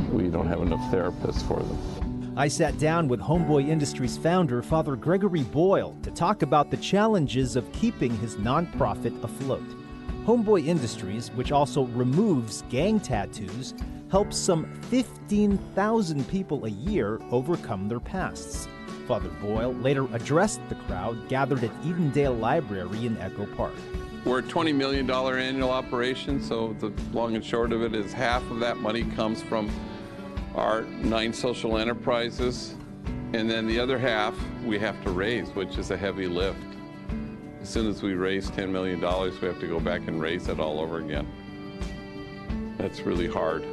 we don't have enough therapists for them. I sat down with Homeboy Industries founder Father Gregory Boyle to talk about the challenges of keeping his nonprofit afloat. Homeboy Industries, which also removes gang tattoos, helps some 15,000 people a year overcome their pasts. Father Boyle later addressed the crowd gathered at Edendale Library in Echo Park. We're a $20 million annual operation, so the long and short of it is half of that money comes from our 9 social enterprises, and then the other half we have to raise, which is a heavy lift. As soon as we raise $10 million, we have to go back and raise it all over again. That's really hard.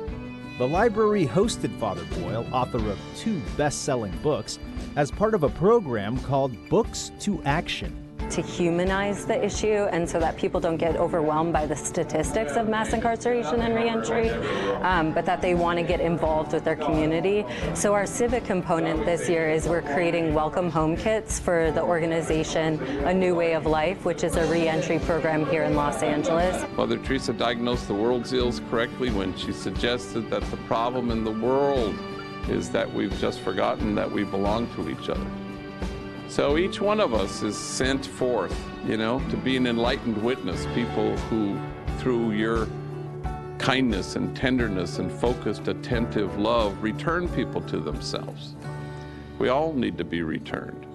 The library hosted Father Boyle, author of 2 best-selling books, as part of a program called Books to Action. To humanize the issue and so that people don't get overwhelmed by the statistics of mass incarceration and reentry, but that they want to get involved with their community. So our civic component this year is we're creating welcome home kits for the organization A New Way of Life, which is a reentry program here in Los Angeles. Mother Teresa diagnosed the world's ills correctly when she suggested that the problem in the world is that we've just forgotten that we belong to each other. So each one of us is sent forth, to be an enlightened witness, people who, through your kindness and tenderness and focused, attentive love, return people to themselves. We all need to be returned.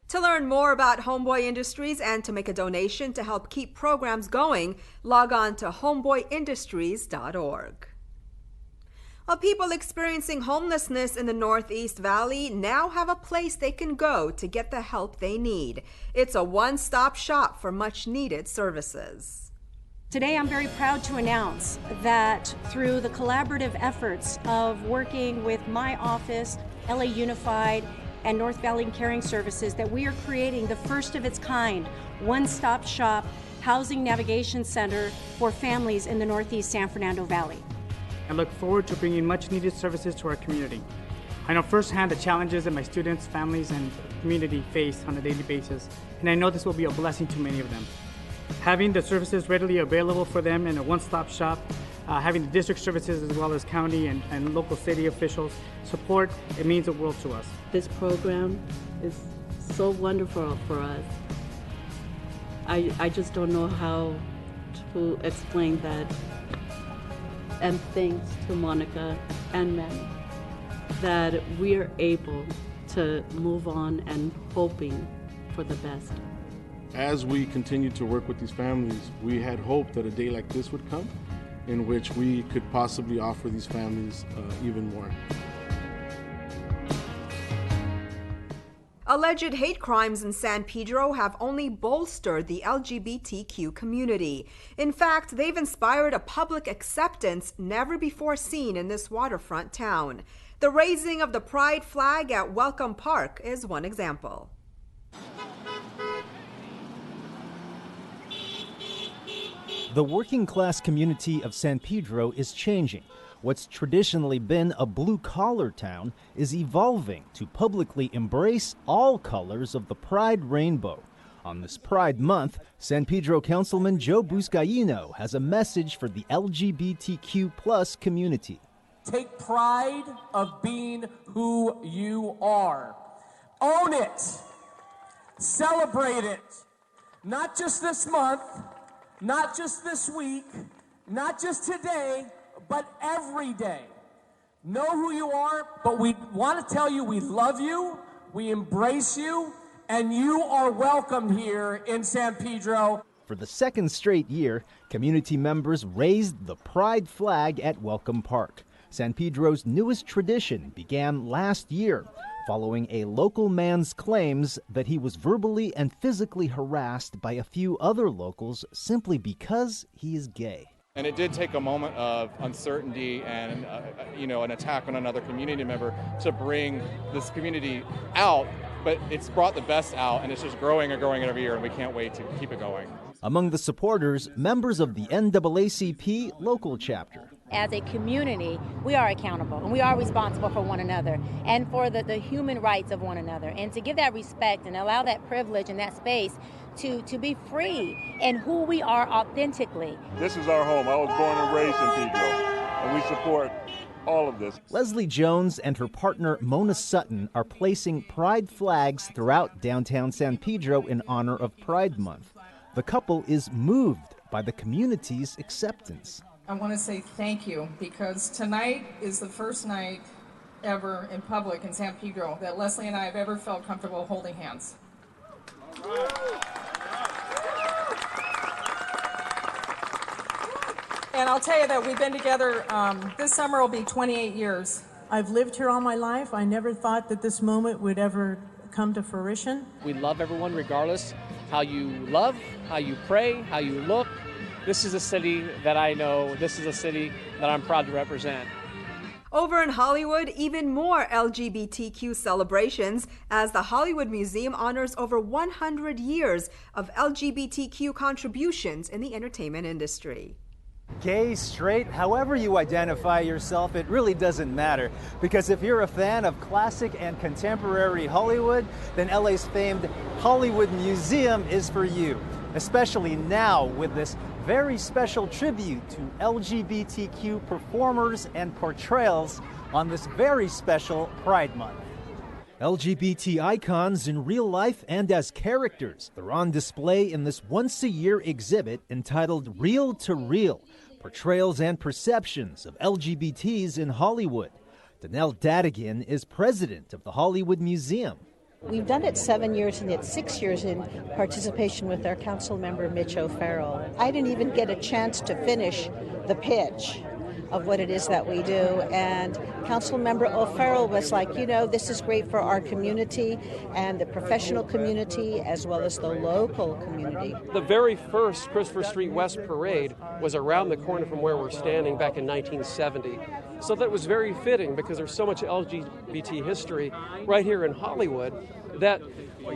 To learn more about Homeboy Industries and to make a donation to help keep programs going, log on to homeboyindustries.org. Well, people experiencing homelessness in the Northeast Valley now have a place they can go to get the help they need. It's a one-stop shop for much-needed services. Today, I'm very proud to announce that through the collaborative efforts of working with my office, LA Unified, and North Valley Caring Services, that we are creating the first of its kind one-stop shop housing navigation center for families in the Northeast San Fernando Valley. I look forward to bringing much-needed services to our community. I know firsthand the challenges that my students, families, and community face on a daily basis, and I know this will be a blessing to many of them. Having the services readily available for them in a one-stop shop, having the district services as well as county and local city officials support, it means the world to us. This program is so wonderful for us. I just don't know how to explain that. And thanks to Monica and Manny that we are able to move on and hoping for the best. As we continue to work with these families, we had hoped that a day like this would come in which we could possibly offer these families even more. Alleged hate crimes in San Pedro have only bolstered the LGBTQ community. In fact, they've inspired a public acceptance never before seen in this waterfront town. The raising of the pride flag at Welcome Park is one example. The working-class community of San Pedro is changing. What's traditionally been a blue-collar town is evolving to publicly embrace all colors of the Pride rainbow. On this Pride Month, San Pedro Councilman Joe Buscaino has a message for the LGBTQ+ community. Take pride of being who you are. Own it. Celebrate it. Not just this month, not just this week, not just today, but every day. Know who you are, but we want to tell you we love you, we embrace you, and you are welcome here in San Pedro. For the second straight year, community members raised the pride flag at Welcome Park. San Pedro's newest tradition began last year, following a local man's claims that he was verbally and physically harassed by a few other locals simply because he is gay. And it did take a moment of uncertainty and, an attack on another community member to bring this community out, but it's brought the best out, and it's just growing and growing every year, and we can't wait to keep it going. Among the supporters, members of the NAACP local chapter. As a community, we are accountable and we are responsible for one another and for the human rights of one another. And to give that respect and allow that privilege and that space to be free in who we are authentically. This is our home. I was born and raised in Pedro, and we support all of this. Leslie Jones and her partner Mona Sutton are placing pride flags throughout downtown San Pedro in honor of Pride Month. The couple is moved by the community's acceptance. I want to say thank you, because tonight is the first night ever in public in San Pedro that Leslie and I have ever felt comfortable holding hands. And I'll tell you that we've been together, this summer will be 28 years. I've lived here all my life. I never thought that this moment would ever come to fruition. We love everyone regardless how you love, how you pray, how you look. This is a city that I know, this is a city that I'm proud to represent. Over in Hollywood, even more LGBTQ celebrations as the Hollywood Museum honors over 100 years of LGBTQ contributions in the entertainment industry. Gay, straight, however you identify yourself, it really doesn't matter. Because if you're a fan of classic and contemporary Hollywood, then LA's famed Hollywood Museum is for you. Especially now with this very special tribute to LGBTQ performers and portrayals on this very special Pride Month. LGBT icons in real life and as characters. They're on display in this once-a-year exhibit entitled Real to Real, Portrayals and Perceptions of LGBTs in Hollywood. Danelle Dadigan is president of the Hollywood Museum. We've done it 7 years, and it's 6 years in participation with our council member, Mitch O'Farrell. I didn't even get a chance to finish the pitch of what it is that we do, and council member O'Farrell was like, you know, this is great for our community and the professional community as well as the local community. The very first Christopher Street West parade was around the corner from where we're standing back in 1970. So that was very fitting because there's so much LGBT history right here in Hollywood that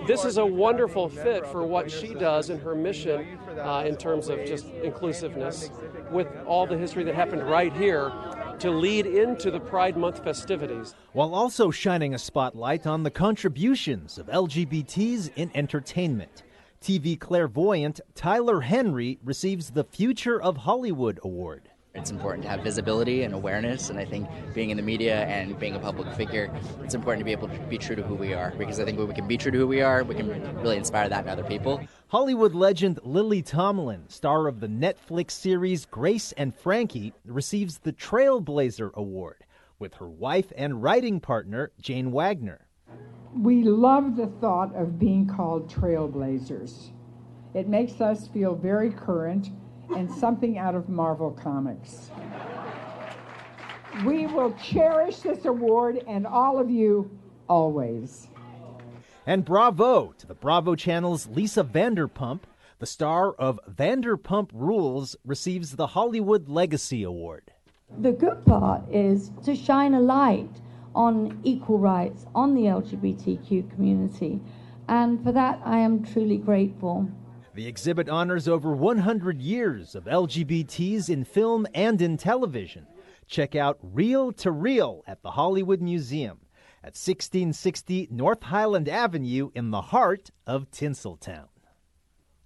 this is a wonderful fit for what she does in her mission in terms of just inclusiveness with all the history that happened right here to lead into the Pride Month festivities. While also shining a spotlight on the contributions of LGBTs in entertainment. TV clairvoyant Tyler Henry receives the Future of Hollywood Award. It's important to have visibility and awareness, and I think being in the media and being a public figure, it's important to be able to be true to who we are, because I think when we can be true to who we are, we can really inspire that in other people. Hollywood legend Lily Tomlin, star of the Netflix series Grace and Frankie, receives the Trailblazer Award with her wife and writing partner, Jane Wagner. We love the thought of being called trailblazers. It makes us feel very current and something out of Marvel Comics. We will cherish this award and all of you always. And bravo to the Bravo Channel's Lisa Vanderpump. The star of Vanderpump Rules receives the Hollywood Legacy Award. The good part is to shine a light on equal rights, on the LGBTQ community. And for that, I am truly grateful. The exhibit honors over 100 years of LGBTs in film and in television. Check out Real to Real at the Hollywood Museum at 1660 North Highland Avenue in the heart of Tinseltown.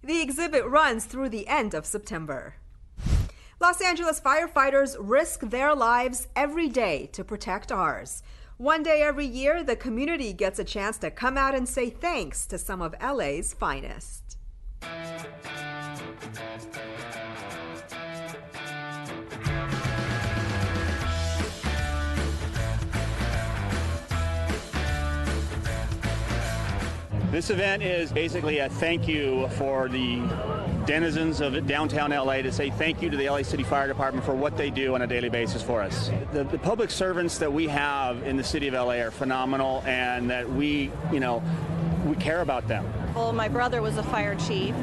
The exhibit runs through the end of September. Los Angeles firefighters risk their lives every day to protect ours. One day every year, the community gets a chance to come out and say thanks to some of LA's finest. This event is basically a thank you for the denizens of downtown LA, to say thank you to the LA City Fire Department for what they do on a daily basis for us. The public servants that we have in the city of LA are phenomenal, and that we care about them. Well, my brother was a fire chief,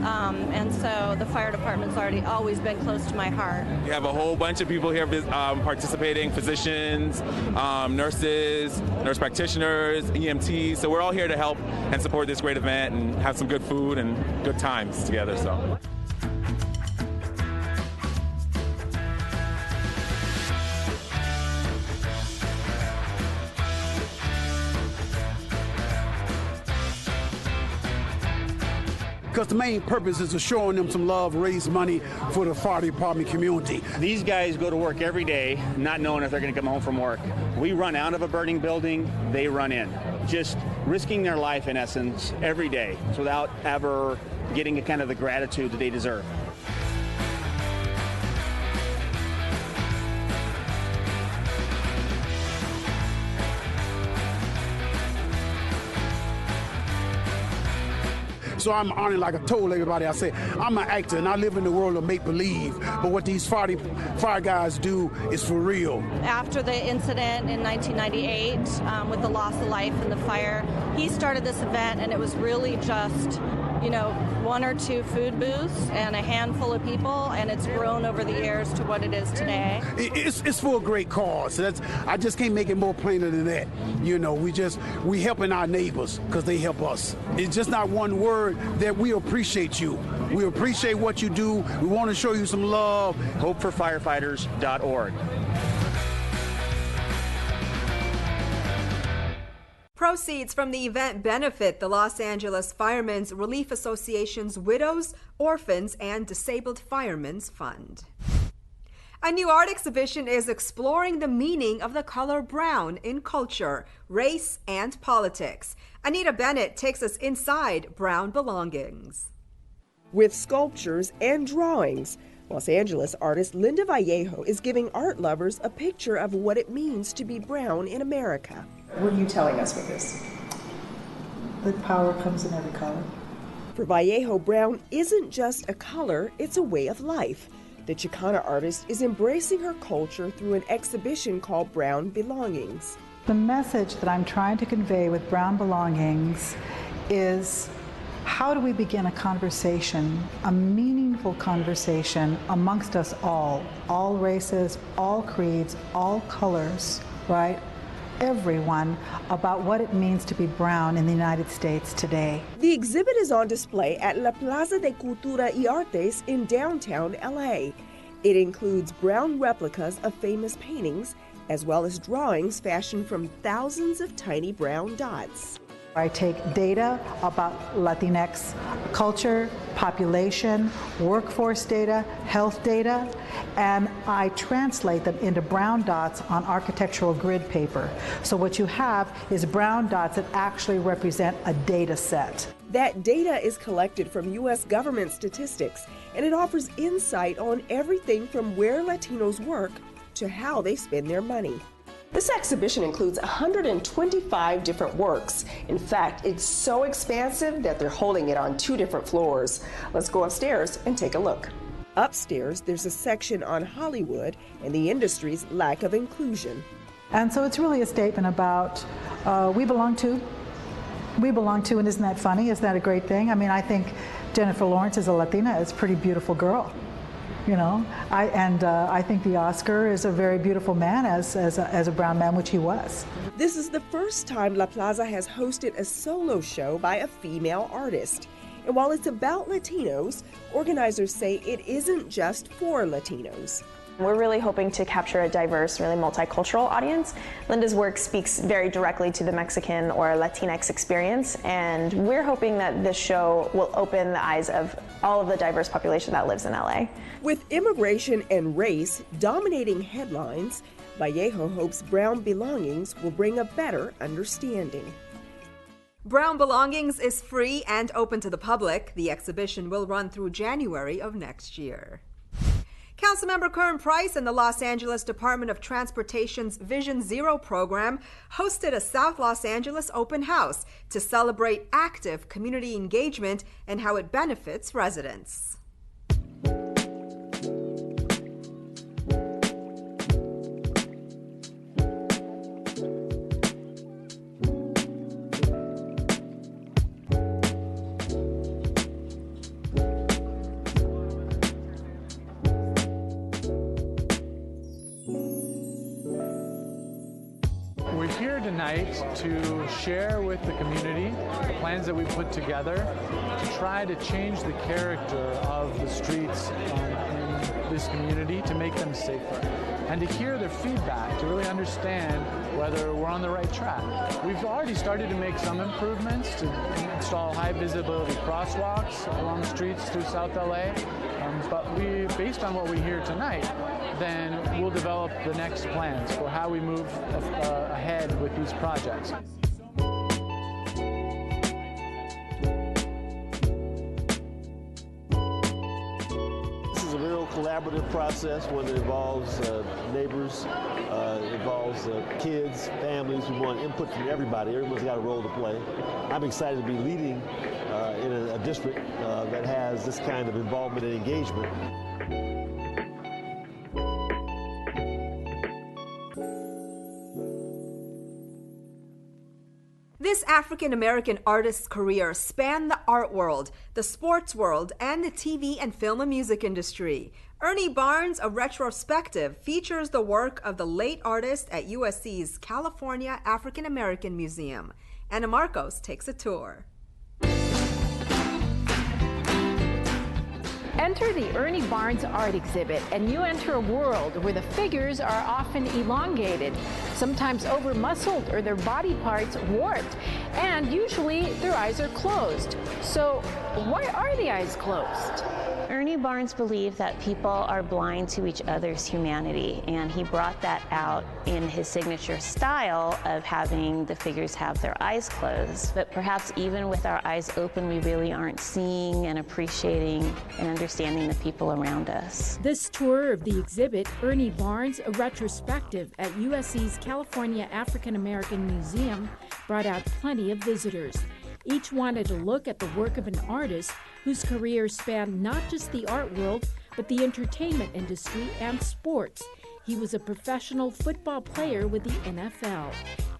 and so the fire department's always been close to my heart. We have a whole bunch of people here participating, physicians, nurses, nurse practitioners, EMTs, so we're all here to help and support this great event and have some good food and good times together. So. because the main purpose is to showing them some love, raise money for the fire department community. These guys go to work every day not knowing if they're going to come home from work. We run out of a burning building, they run in. Just risking their life, in essence, every day without ever getting a kind of the gratitude that they deserve. So I'm honored, like I told everybody, I said, I'm an actor and I live in the world of make-believe, but what these fire guys do is for real. After the incident in 1998 with the loss of life in the fire, he started this event, and it was really just, you know, 1 or 2 food booths and a handful of people, and it's grown over the years to what it is today. It's for a great cause. I just can't make it more plainer than that. You know, we helping our neighbors because they help us. It's just not one word that we appreciate you. We appreciate what you do. We want to show you some love. HopeForFirefighters.org. Proceeds from the event benefit the Los Angeles Firemen's Relief Association's Widows, Orphans, and Disabled Firemen's Fund. A new art exhibition is exploring the meaning of the color brown in culture, race, and politics. Anita Bennett takes us inside Brown Belongings. With sculptures and drawings, Los Angeles artist Linda Vallejo is giving art lovers a picture of what it means to be brown in America. What are you telling us with this? That power comes in every color. For Vallejo, brown isn't just a color, it's a way of life. The Chicana artist is embracing her culture through an exhibition called Brown Belongings. The message that I'm trying to convey with Brown Belongings is, how do we begin a conversation, a meaningful conversation amongst us all races, all creeds, all colors, right? Everyone, about what it means to be brown in the United States today. The exhibit is on display at La Plaza de Cultura y Artes in downtown LA. It includes brown replicas of famous paintings, as well as drawings fashioned from thousands of tiny brown dots. I take data about Latinx culture, population, workforce data, health data, and I translate them into brown dots on architectural grid paper. So what you have is brown dots that actually represent a data set. That data is collected from U.S. government statistics, and it offers insight on everything from where Latinos work to how they spend their money. This exhibition includes 125 different works. In fact, it's so expansive that they're holding it on 2 different floors. Let's go upstairs and take a look. Upstairs, there's a section on Hollywood and the industry's lack of inclusion. And so it's really a statement about we belong to, and isn't that funny? Isn't that a great thing? I mean, I think Jennifer Lawrence is a Latina, is a pretty beautiful girl. You know, I think the Oscar is a very beautiful man as a brown man, which he was. This is the first time La Plaza has hosted a solo show by a female artist. And while it's about Latinos, organizers say it isn't just for Latinos. We're really hoping to capture a diverse, really multicultural audience. Linda's work speaks very directly to the Mexican or Latinx experience, and we're hoping that this show will open the eyes of all of the diverse population that lives in LA. With immigration and race dominating headlines, Vallejo hopes Brown Belongings will bring a better understanding. Brown Belongings is free and open to the public. The exhibition will run through January of next year. Councilmember Kern Price and the Los Angeles Department of Transportation's Vision Zero program hosted a South Los Angeles open house to celebrate active community engagement and how it benefits residents. To share with the community the plans that we put together to try to change the character of the streets in this community to make them safer. and to hear their feedback, to really understand whether we're on the right track. We've already started to make some improvements to install high visibility crosswalks along streets through South LA, but based on what we hear tonight, then we'll develop the next plans for how we move ahead with these projects. This is a real collaborative process, one that involves neighbors, involves kids, families. We want input from everybody. Everyone's got a role to play. I'm excited to be leading in a district that has this kind of involvement and engagement. This African-American artist's career spanned the art world, the sports world, and the TV and film and music industry. Ernie Barnes, a retrospective, features the work of the late artist at USC's California African-American Museum. Anna Marcos takes a tour. Enter the Ernie Barnes art exhibit, and you enter a world where the figures are often elongated, sometimes over-muscled or their body parts warped, and usually their eyes are closed. So why are the eyes closed? Ernie Barnes believed that people are blind to each other's humanity, and he brought that out in his signature style of having the figures have their eyes closed. But perhaps even with our eyes open, we really aren't seeing and appreciating and understanding the people around us. This tour of the exhibit, Ernie Barnes, a retrospective at USC's California African American Museum, brought out plenty of visitors. Each wanted to look at the work of an artist whose career spanned not just the art world, but the entertainment industry and sports. He was a professional football player with the NFL,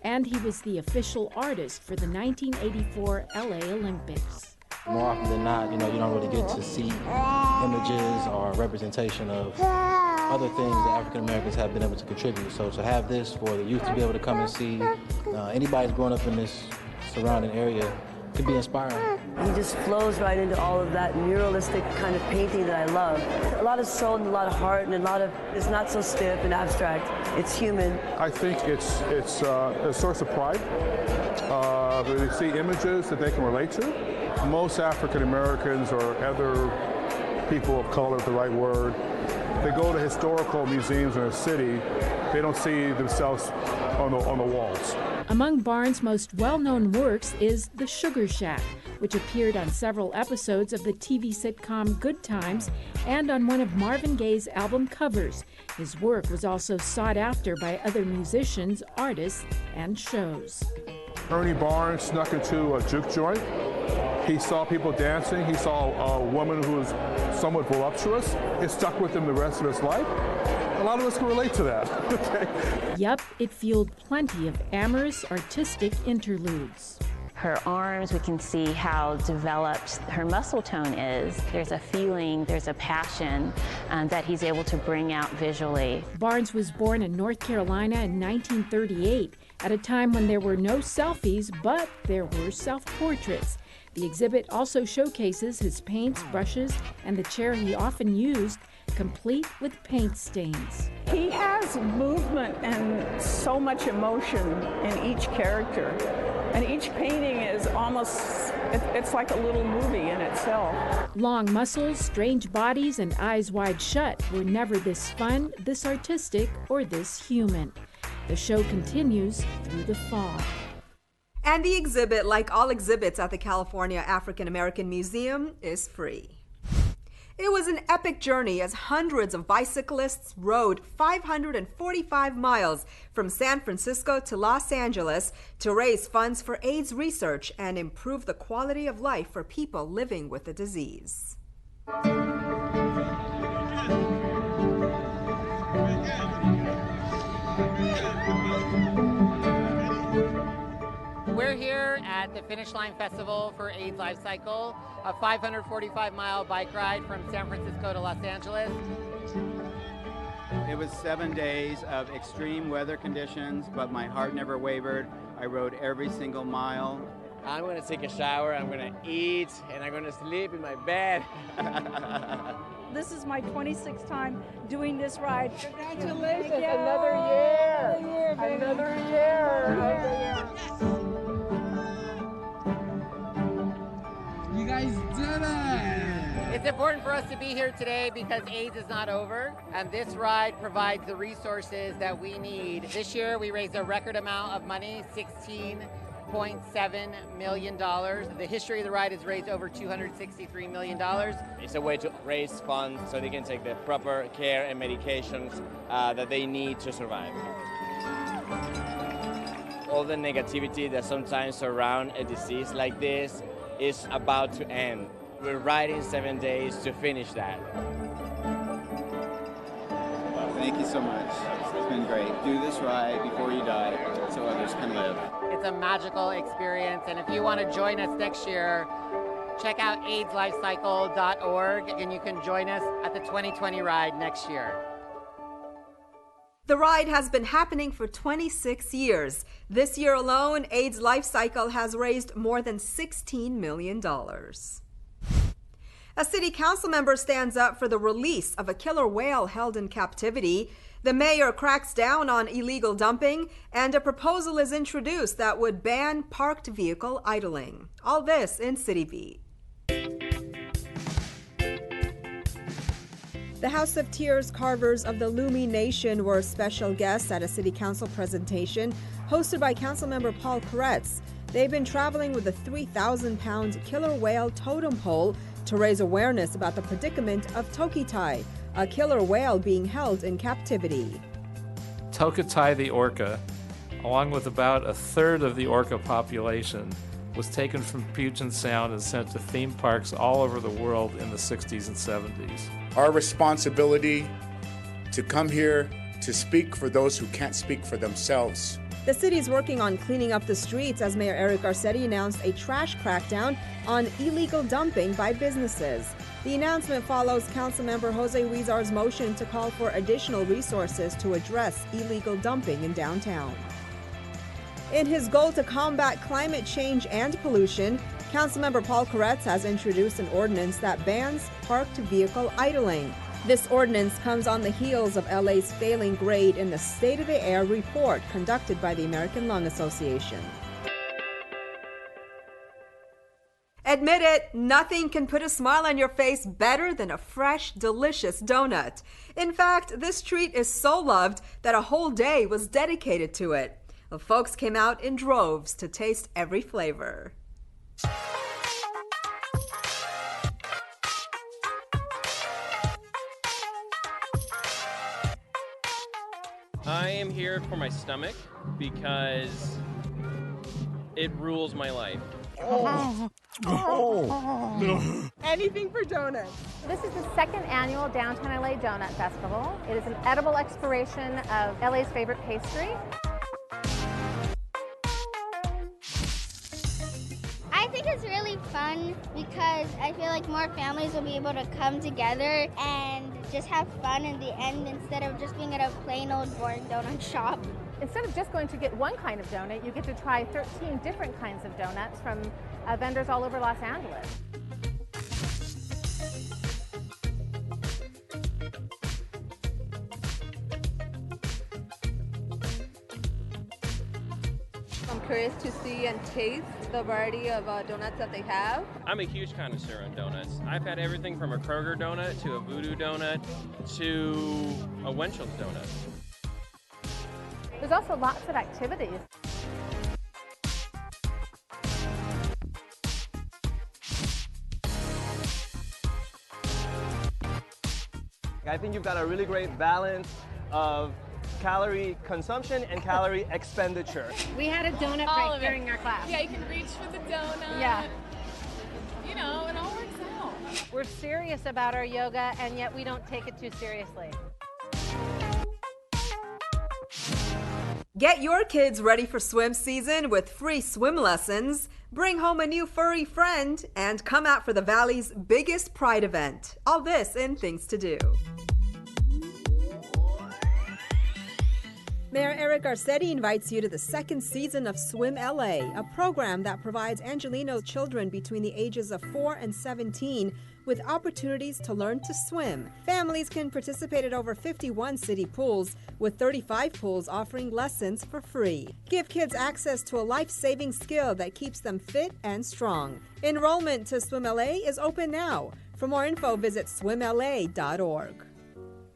and he was the official artist for the 1984 LA Olympics. More often than not, you don't really get to see images or representation of other things that African Americans have been able to contribute. So to have this for the youth to be able to come and see, anybody who's growing up in this surrounding area could be inspiring. He just flows right into all of that muralistic kind of painting that I love. A lot of soul and a lot of heart and it's not so stiff and abstract. It's human. I think it's a source of pride. They see images that they can relate to. Most African Americans or other people of color, is the right word, they go to historical museums in a city, they don't see themselves on the walls. Among Barnes' most well-known works is The Sugar Shack, which appeared on several episodes of the TV sitcom Good Times and on one of Marvin Gaye's album covers. His work was also sought after by other musicians, artists, and shows. Ernie Barnes snuck into a juke joint. He saw people dancing. He saw a woman who was somewhat voluptuous. It stuck with him the rest of his life. A lot of us can relate to that. Okay. Yup, it fueled plenty of amorous, artistic interludes. Her arms, we can see how developed her muscle tone is. There's a feeling, there's a passion that he's able to bring out visually. Barnes was born in North Carolina in 1938, at a time when there were no selfies, but there were self-portraits. The exhibit also showcases his paints, brushes, and the chair he often used, complete with paint stains. He has movement and so much emotion in each character. And each painting is almost, it's like a little movie in itself. Long muscles, strange bodies, and eyes wide shut were never this fun, this artistic, or this human. The show continues through the fall. And the exhibit, like all exhibits at the California African American Museum, is free. It was an epic journey as hundreds of bicyclists rode 545 miles from San Francisco to Los Angeles to raise funds for AIDS research and improve the quality of life for people living with the disease. We're here at the Finish Line Festival for AIDS Life Cycle, a 545-mile bike ride from San Francisco to Los Angeles. It was 7 days of extreme weather conditions, but my heart never wavered. I rode every single mile. I'm going to take a shower, I'm going to eat, and I'm going to sleep in my bed. This is my 26th time doing this ride. Congratulations, another year. Another year. You guys did it! It's important for us to be here today because AIDS is not over, and this ride provides the resources that we need. This year, we raised a record amount of money, $16.7 million. The history of the ride has raised over $263 million. It's a way to raise funds so they can take the proper care and medications that they need to survive. All the negativity that sometimes surround a disease like this is about to end. We're riding 7 days to finish that. Thank you so much. It's been great. Do this ride before you die so others can live. It's a magical experience, and if you want to join us next year, check out AIDSLifecycle.org, and you can join us at the 2020 ride next year. The ride has been happening for 26 years. This year alone, AIDS Life Cycle has raised more than $16 million. A city council member stands up for the release of a killer whale held in captivity. The mayor cracks down on illegal dumping, and a proposal is introduced that would ban parked vehicle idling. All this in City Beat. The House of Tears carvers of the Lumi Nation were special guests at a city council presentation hosted by Councilmember Paul Koretz. They've been traveling with a 3,000-pound killer whale totem pole to raise awareness about the predicament of Tokitai, a killer whale being held in captivity. Tokitai the orca, along with about a third of the orca population, was taken from Puget Sound and sent to theme parks all over the world in the 60s and 70s. Our responsibility to come here to speak for those who can't speak for themselves. The city is working on cleaning up the streets as Mayor Eric Garcetti announced a trash crackdown on illegal dumping by businesses. The announcement follows Councilmember Jose Huizar's motion to call for additional resources to address illegal dumping in downtown. In his goal to combat climate change and pollution, Councilmember Paul Koretz has introduced an ordinance that bans parked vehicle idling. This ordinance comes on the heels of LA's failing grade in the State of the Air report conducted by the American Lung Association. Admit it, nothing can put a smile on your face better than a fresh, delicious donut. In fact, this treat is so loved that a whole day was dedicated to it. The folks came out in droves to taste every flavor. I am here for my stomach because it rules my life. Anything for donuts. This is the second annual Downtown LA Donut Festival. It is an edible exploration of LA's favorite pastry. I think it's really fun because I feel like more families will be able to come together and just have fun in the end instead of just being at a plain old boring donut shop. Instead of just going to get one kind of donut, you get to try 13 different kinds of donuts from vendors all over Los Angeles. I'm curious to see and taste the variety of donuts that they have. I'm a huge connoisseur on donuts. I've had everything from a Kroger donut to a Voodoo donut to a Wenchell's donut. There's also lots of activities. I think you've got a really great balance of calorie consumption and calorie expenditure. We had a donut break during our class. Yeah, you can reach for the donut. Yeah. You know, it all works out. We're serious about our yoga, and yet we don't take it too seriously. Get your kids ready for swim season with free swim lessons. Bring home a new furry friend and come out for the Valley's biggest pride event. All this in Things to Do. Mayor Eric Garcetti invites you to the second season of Swim LA, a program that provides Angelenos children between the ages of 4 and 17 with opportunities to learn to swim. Families can participate at over 51 city pools, with 35 pools offering lessons for free. Give kids access to a life-saving skill that keeps them fit and strong. Enrollment to Swim LA is open now. For more info, visit swimla.org.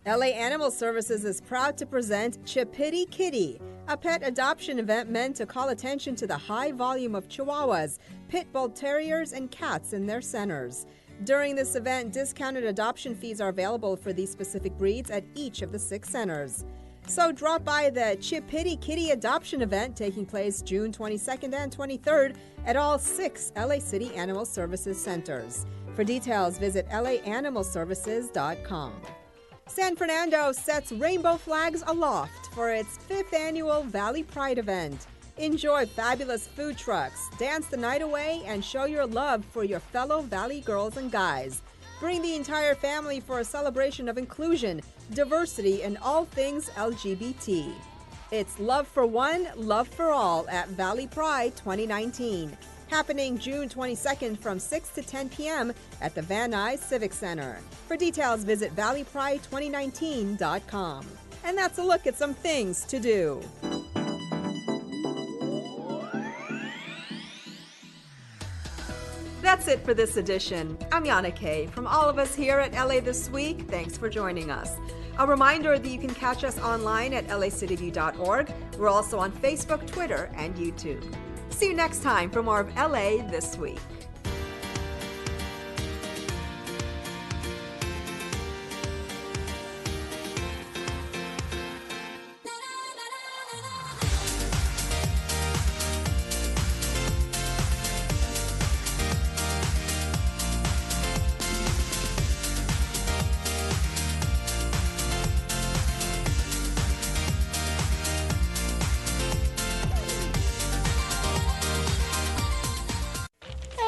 LA Animal Services is proud to present Chippity Kitty, a pet adoption event meant to call attention to the high volume of Chihuahuas, Pit Bull Terriers, and cats in their centers. During this event, discounted adoption fees are available for these specific breeds at each of the 6 centers. So drop by the Chippity Kitty adoption event taking place June 22nd and 23rd at all 6 LA City Animal Services centers. For details, visit laanimalservices.com. San Fernando sets rainbow flags aloft for its 5th annual Valley Pride event. Enjoy fabulous food trucks, dance the night away, and show your love for your fellow Valley girls and guys. Bring the entire family for a celebration of inclusion, diversity, and all things LGBT. It's Love for One, Love for All at Valley Pride 2019. Happening June 22nd from 6 to 10 p.m. at the Van Nuys Civic Center. For details, visit valleypride2019.com. And that's a look at some things to do. That's it for this edition. I'm Yana Kay. From all of us here at LA This Week, thanks for joining us. A reminder that you can catch us online at lacitywiew.org. We're also on Facebook, Twitter, and YouTube. See you next time for more of LA This Week.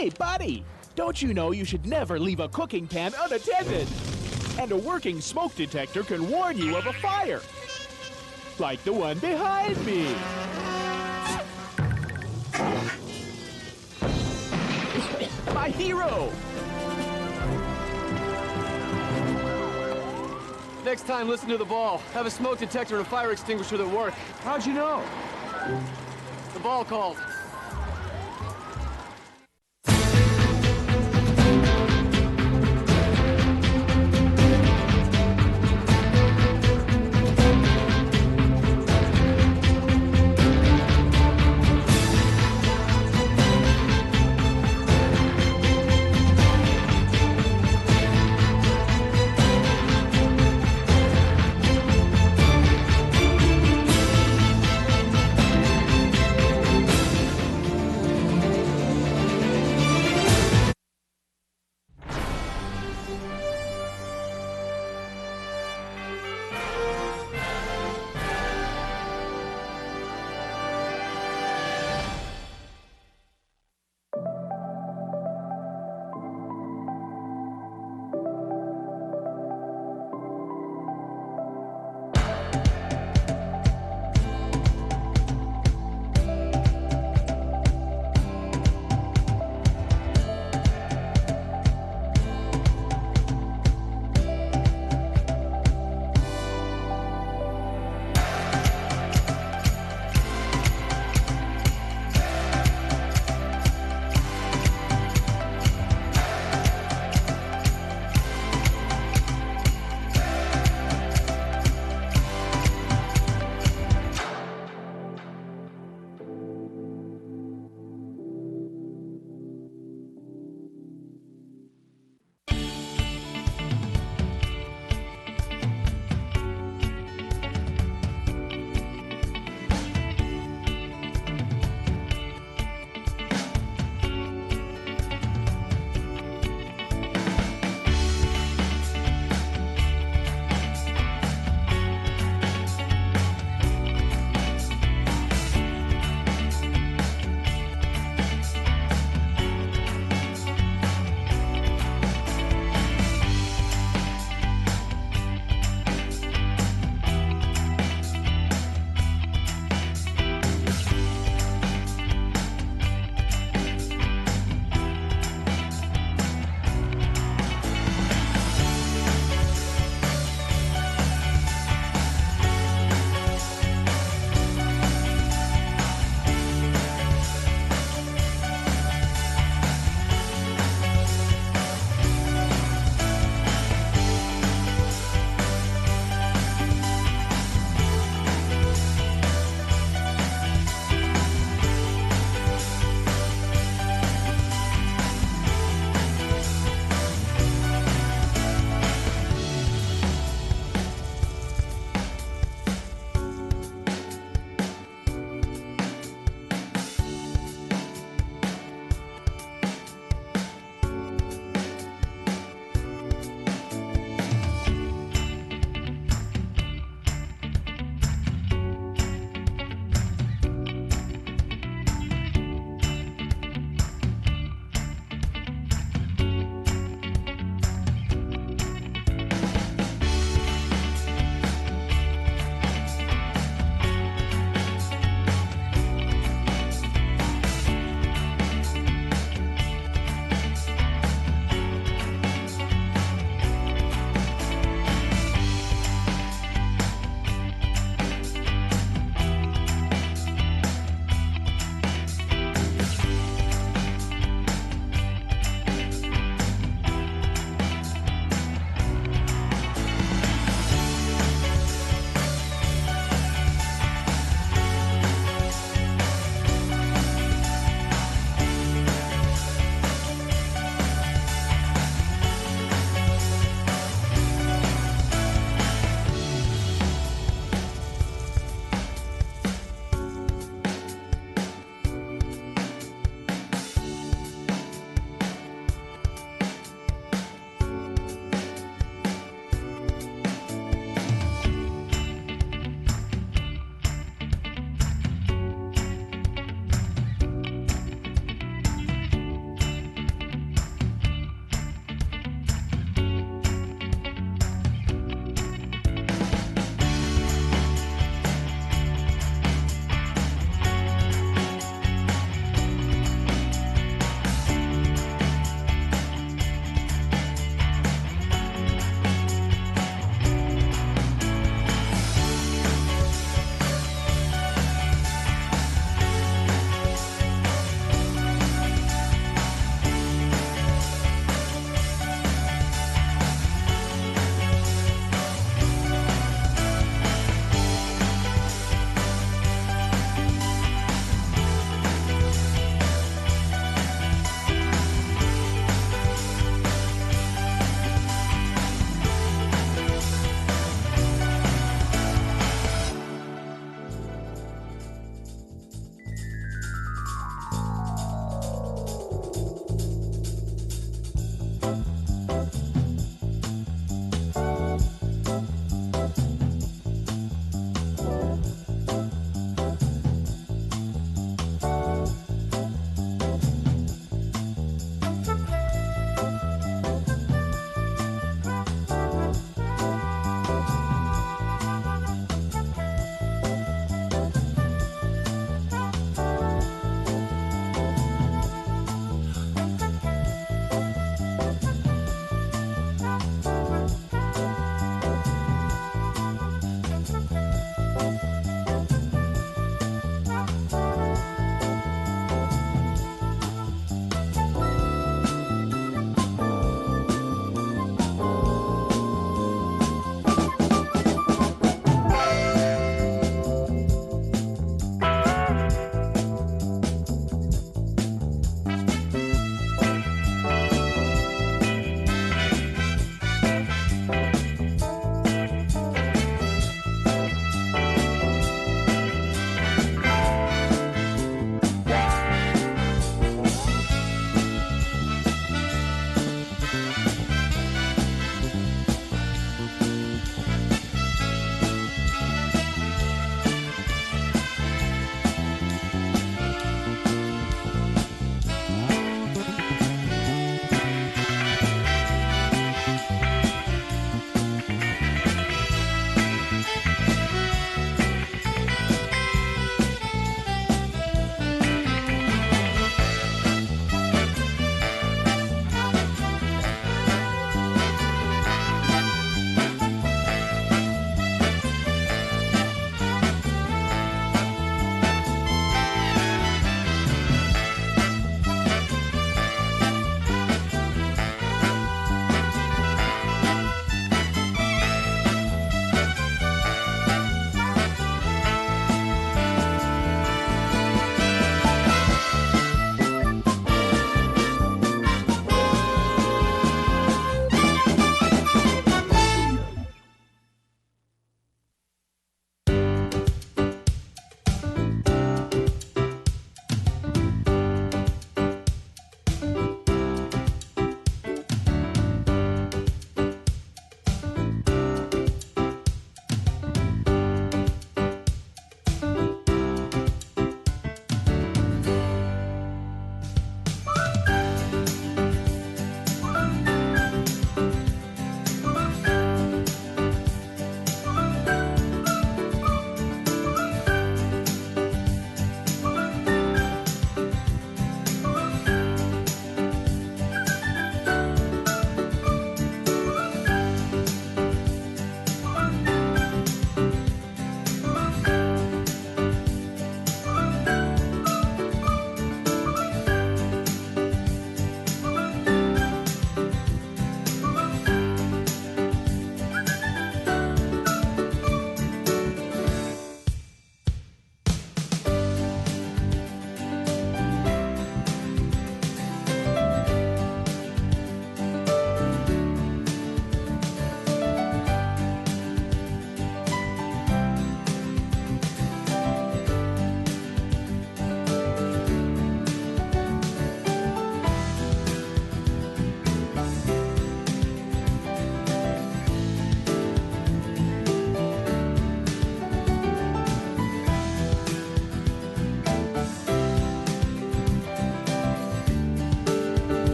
Hey, buddy! Don't you know you should never leave a cooking pan unattended? And a working smoke detector can warn you of a fire. Like the one behind me. My hero! Next time, listen to the ball. Have a smoke detector and a fire extinguisher that work. How'd you know? The ball called.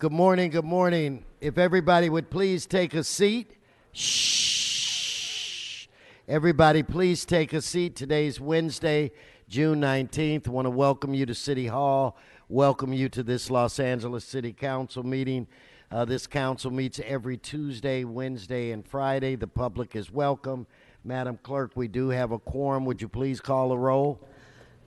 Good morning, good morning. If everybody would please take a seat. Shh. Everybody, please take a seat. Today's Wednesday, June 19th. I want to welcome you to City Hall, welcome you to this Los Angeles City Council meeting. This council meets every Tuesday, Wednesday, and Friday. The public is welcome. Madam Clerk, we do have a quorum. Would you please call a roll?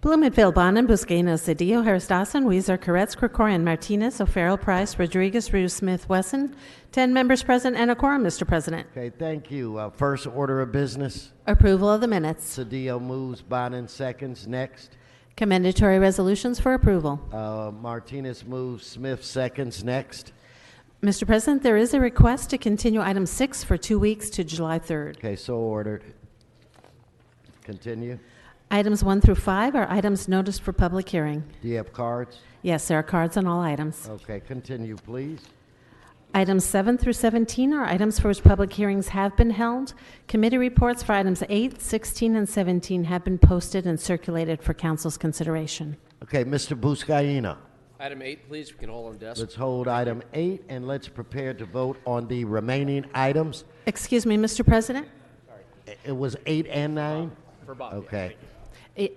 Blumenfeld, Bonin, Buscaino, Cedillo, Harris Dawson, Weezer, Koretz, Krikorian, Martinez, O'Farrell, Price, Rodriguez, Rue, Smith, Wesson. 10 members present and a quorum, Mr. President. Okay, thank you. First order of business. Approval of the minutes. Cedillo moves, Bonin seconds. Next. Commendatory resolutions for approval. Martinez moves, Smith seconds. Next. Mr. President, there is a request to continue item 6 for 2 weeks to July 3rd. Okay, so ordered. Continue. Items 1 through 5 are items noticed for public hearing. Do you have cards? Yes, there are cards on all items. Okay, continue, please. Items 7 through 17 are items for which public hearings have been held. Committee reports for items 8, 16, and 17 have been posted and circulated for council's consideration. Okay, Mr. Buscaino. Item 8, please. We can hold on desk. Let's hold item 8, and let's prepare to vote on the remaining items. Excuse me, Mr. President? It was 8 and 9? For Bob. Okay.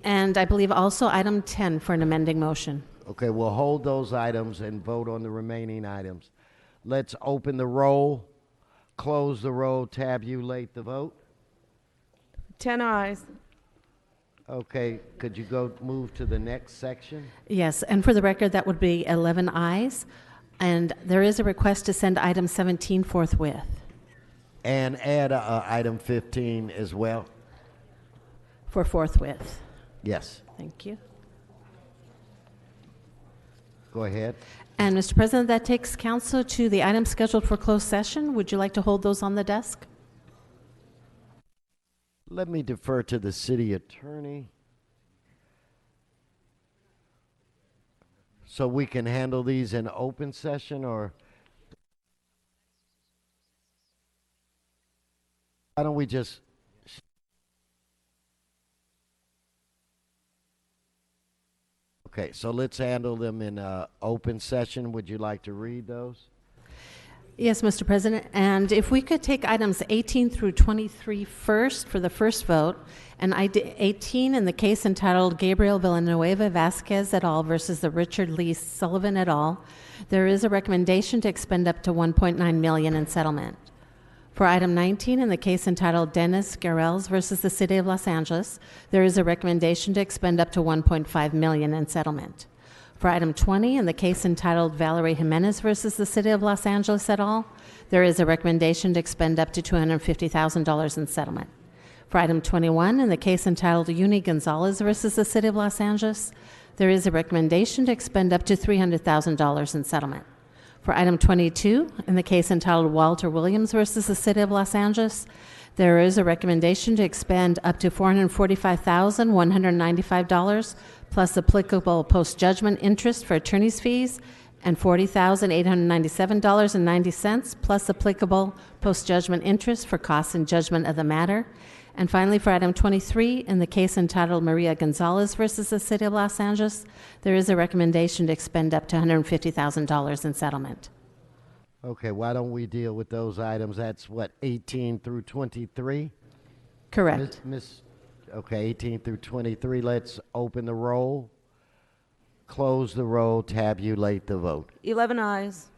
And I believe also item 10 for an amending motion. Okay, we'll hold those items and vote on the remaining items. Let's open the roll, close the roll, tabulate the vote. 10 ayes. Okay, could you move to the next section? Yes, and for the record, that would be 11 ayes. And there is a request to send item 17 forthwith. And add item 15 as well. For forthwith. Yes. Thank you. Go ahead. And Mr. President, that takes council to the items scheduled for closed session. Would you like to hold those on the desk? Let me defer to the city attorney so we can handle these in open session, or why don't we just Okay, so let's handle them in open session. Would you like to read those? Yes, Mr. President. And if we could take items 18 through 23 first for the first vote, and 18 in the case entitled Gabriel Villanueva Vasquez et al. Versus the Richard Lee Sullivan et al., there is a recommendation to expend up to $1.9 million in settlement. For item 19 in the case entitled Dennis Garrels versus the City of Los Angeles, there is a recommendation to expend up to $1.5 million in settlement. For item 20 in the case entitled Valerie Jimenez versus the City of Los Angeles et al., there is a recommendation to expend up to $250,000 in settlement. For item 21 in the case entitled Uni Gonzalez versus the City of Los Angeles, there is a recommendation to expend up to $300,000 in settlement. For item 22, in the case entitled Walter Williams versus the City of Los Angeles, there is a recommendation to expend up to $445,195 plus applicable post-judgment interest for attorney's fees and $40,897.90 plus applicable post-judgment interest for costs and judgment of the matter. And finally, for item 23, in the case entitled Maria Gonzalez versus the City of Los Angeles, there is a recommendation to expend up to $150,000 in settlement. Okay, why don't we deal with those items? That's what, 18 through 23? Correct. Okay, 18 through 23. Let's open the roll, close the roll, tabulate the vote. 11 ayes.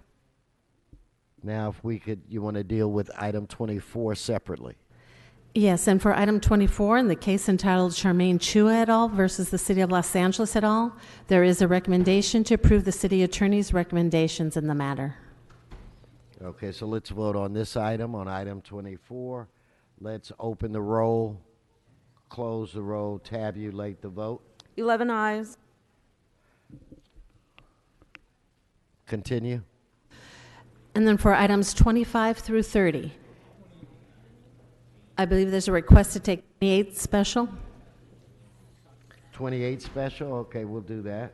Now, if we could, you want to deal with item 24 separately? Yes, and for item 24, in the case entitled Charmaine Chua et al. Versus the City of Los Angeles et al., there is a recommendation to approve the city attorney's recommendations in the matter. Okay, so let's vote on this item, on item 24. Let's open the roll, close the roll, tabulate the vote. 11 ayes. Continue. And then for items 25 through 30, I believe there's a request to take 28 special. 28 special? Okay, we'll do that.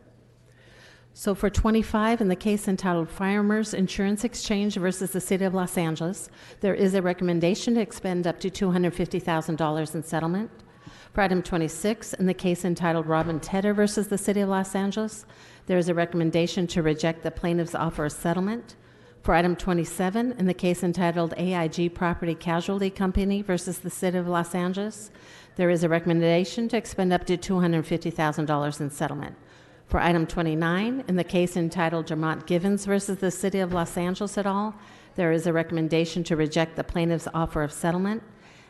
So for 25, in the case entitled Farmers Insurance Exchange versus the City of Los Angeles, there is a recommendation to expend up to $250,000 in settlement. For item 26, in the case entitled Robin Tedder versus the City of Los Angeles, there is a recommendation to reject the plaintiff's offer of settlement. For item 27, in the case entitled AIG Property Casualty Company versus the City of Los Angeles, there is a recommendation to expend up to $250,000 in settlement. For item 29, in the case entitled Jermont Givens versus the City of Los Angeles et al., there is a recommendation to reject the plaintiff's offer of settlement.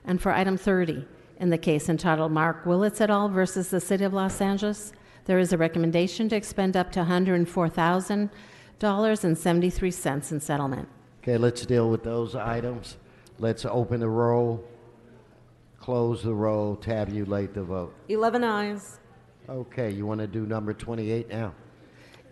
And for item 30, in the case entitled Mark Willits et al. Versus the City of Los Angeles, there is a recommendation to expend up to $104,000.73 in settlement. Okay, let's deal with those items. Let's open the roll, close the roll, tabulate the vote. 11 ayes. Okay, you want to do number 28 now?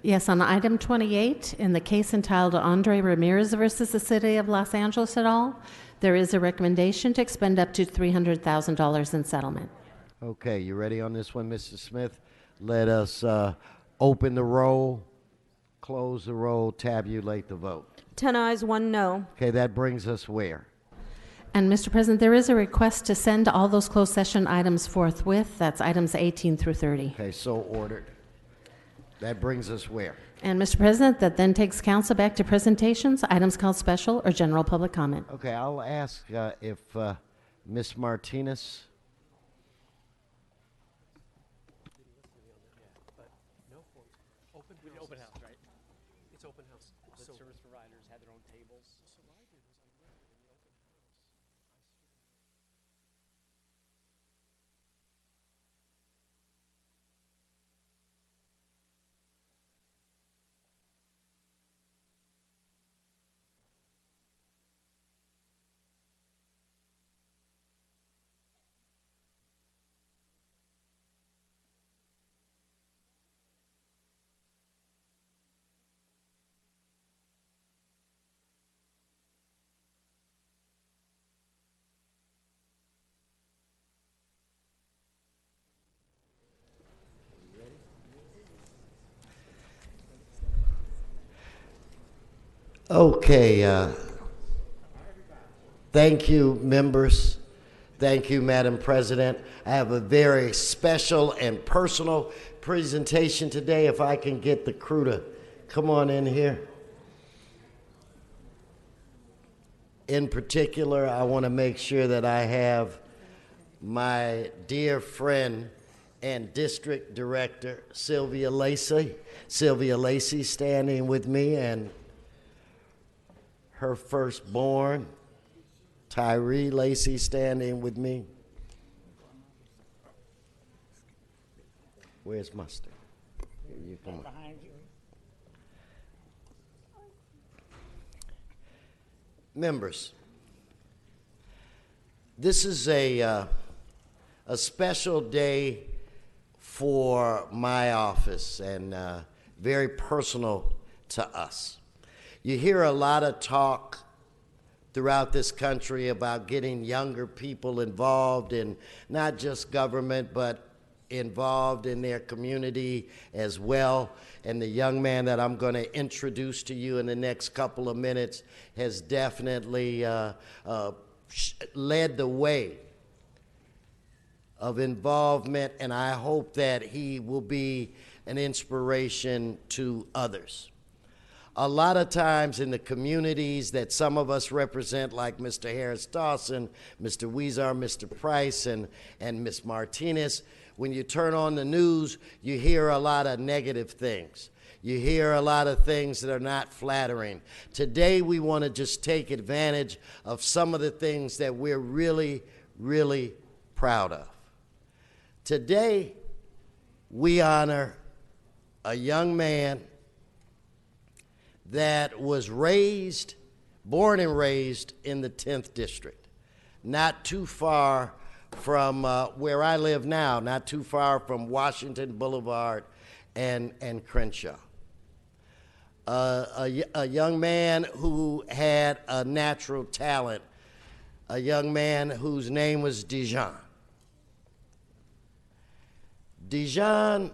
Yes, on item 28, in the case entitled Andre Ramirez versus the City of Los Angeles et al., there is a recommendation to expend up to $300,000 in settlement. Okay, you ready on this one, Mr. Smith? Let us open the roll, close the roll, tabulate the vote. 10 ayes, 1 no. Okay, that brings us where? And Mr. President, there is a request to send all those closed session items forthwith. That's items 18 through 30. Okay, so ordered. That brings us where? And Mr. President, that then takes council back to presentations, items called special or general public comment. Okay, I'll ask if Ms. Martinez. Open house, right? It's open house. The service providers had their own tables. Okay, thank you, members. Thank you, Madam President. I have a very special and personal presentation today. If I can get the crew to come on in here. In particular, I want to make sure that I have my dear friend and District Director, Sylvia Lacey. Sylvia Lacey standing with me, and her firstborn, Tyree Lacey, standing with me. Where's Mustard? Here you come. Behind you. Members, this is a special day for my office and very personal to us. You hear a lot of talk throughout this country about getting younger people involved in not just government, but involved in their community as well. And the young man that I'm going to introduce to you in the next couple of minutes has definitely led the way of involvement, and I hope that he will be an inspiration to others. A lot of times in the communities that some of us represent, like Mr. Harris Dawson, Mr. Weezer, Mr. Price, and Ms. Martinez, when you turn on the news, you hear a lot of negative things. You hear a lot of things that are not flattering. Today, we want to just take advantage of some of the things that we're really, really proud of. Today, we honor a young man that was born and raised in the 10th District, not too far from where I live now, not too far from Washington Boulevard and Crenshaw. A young man who had a natural talent, a young man whose name was Dijon. Dijon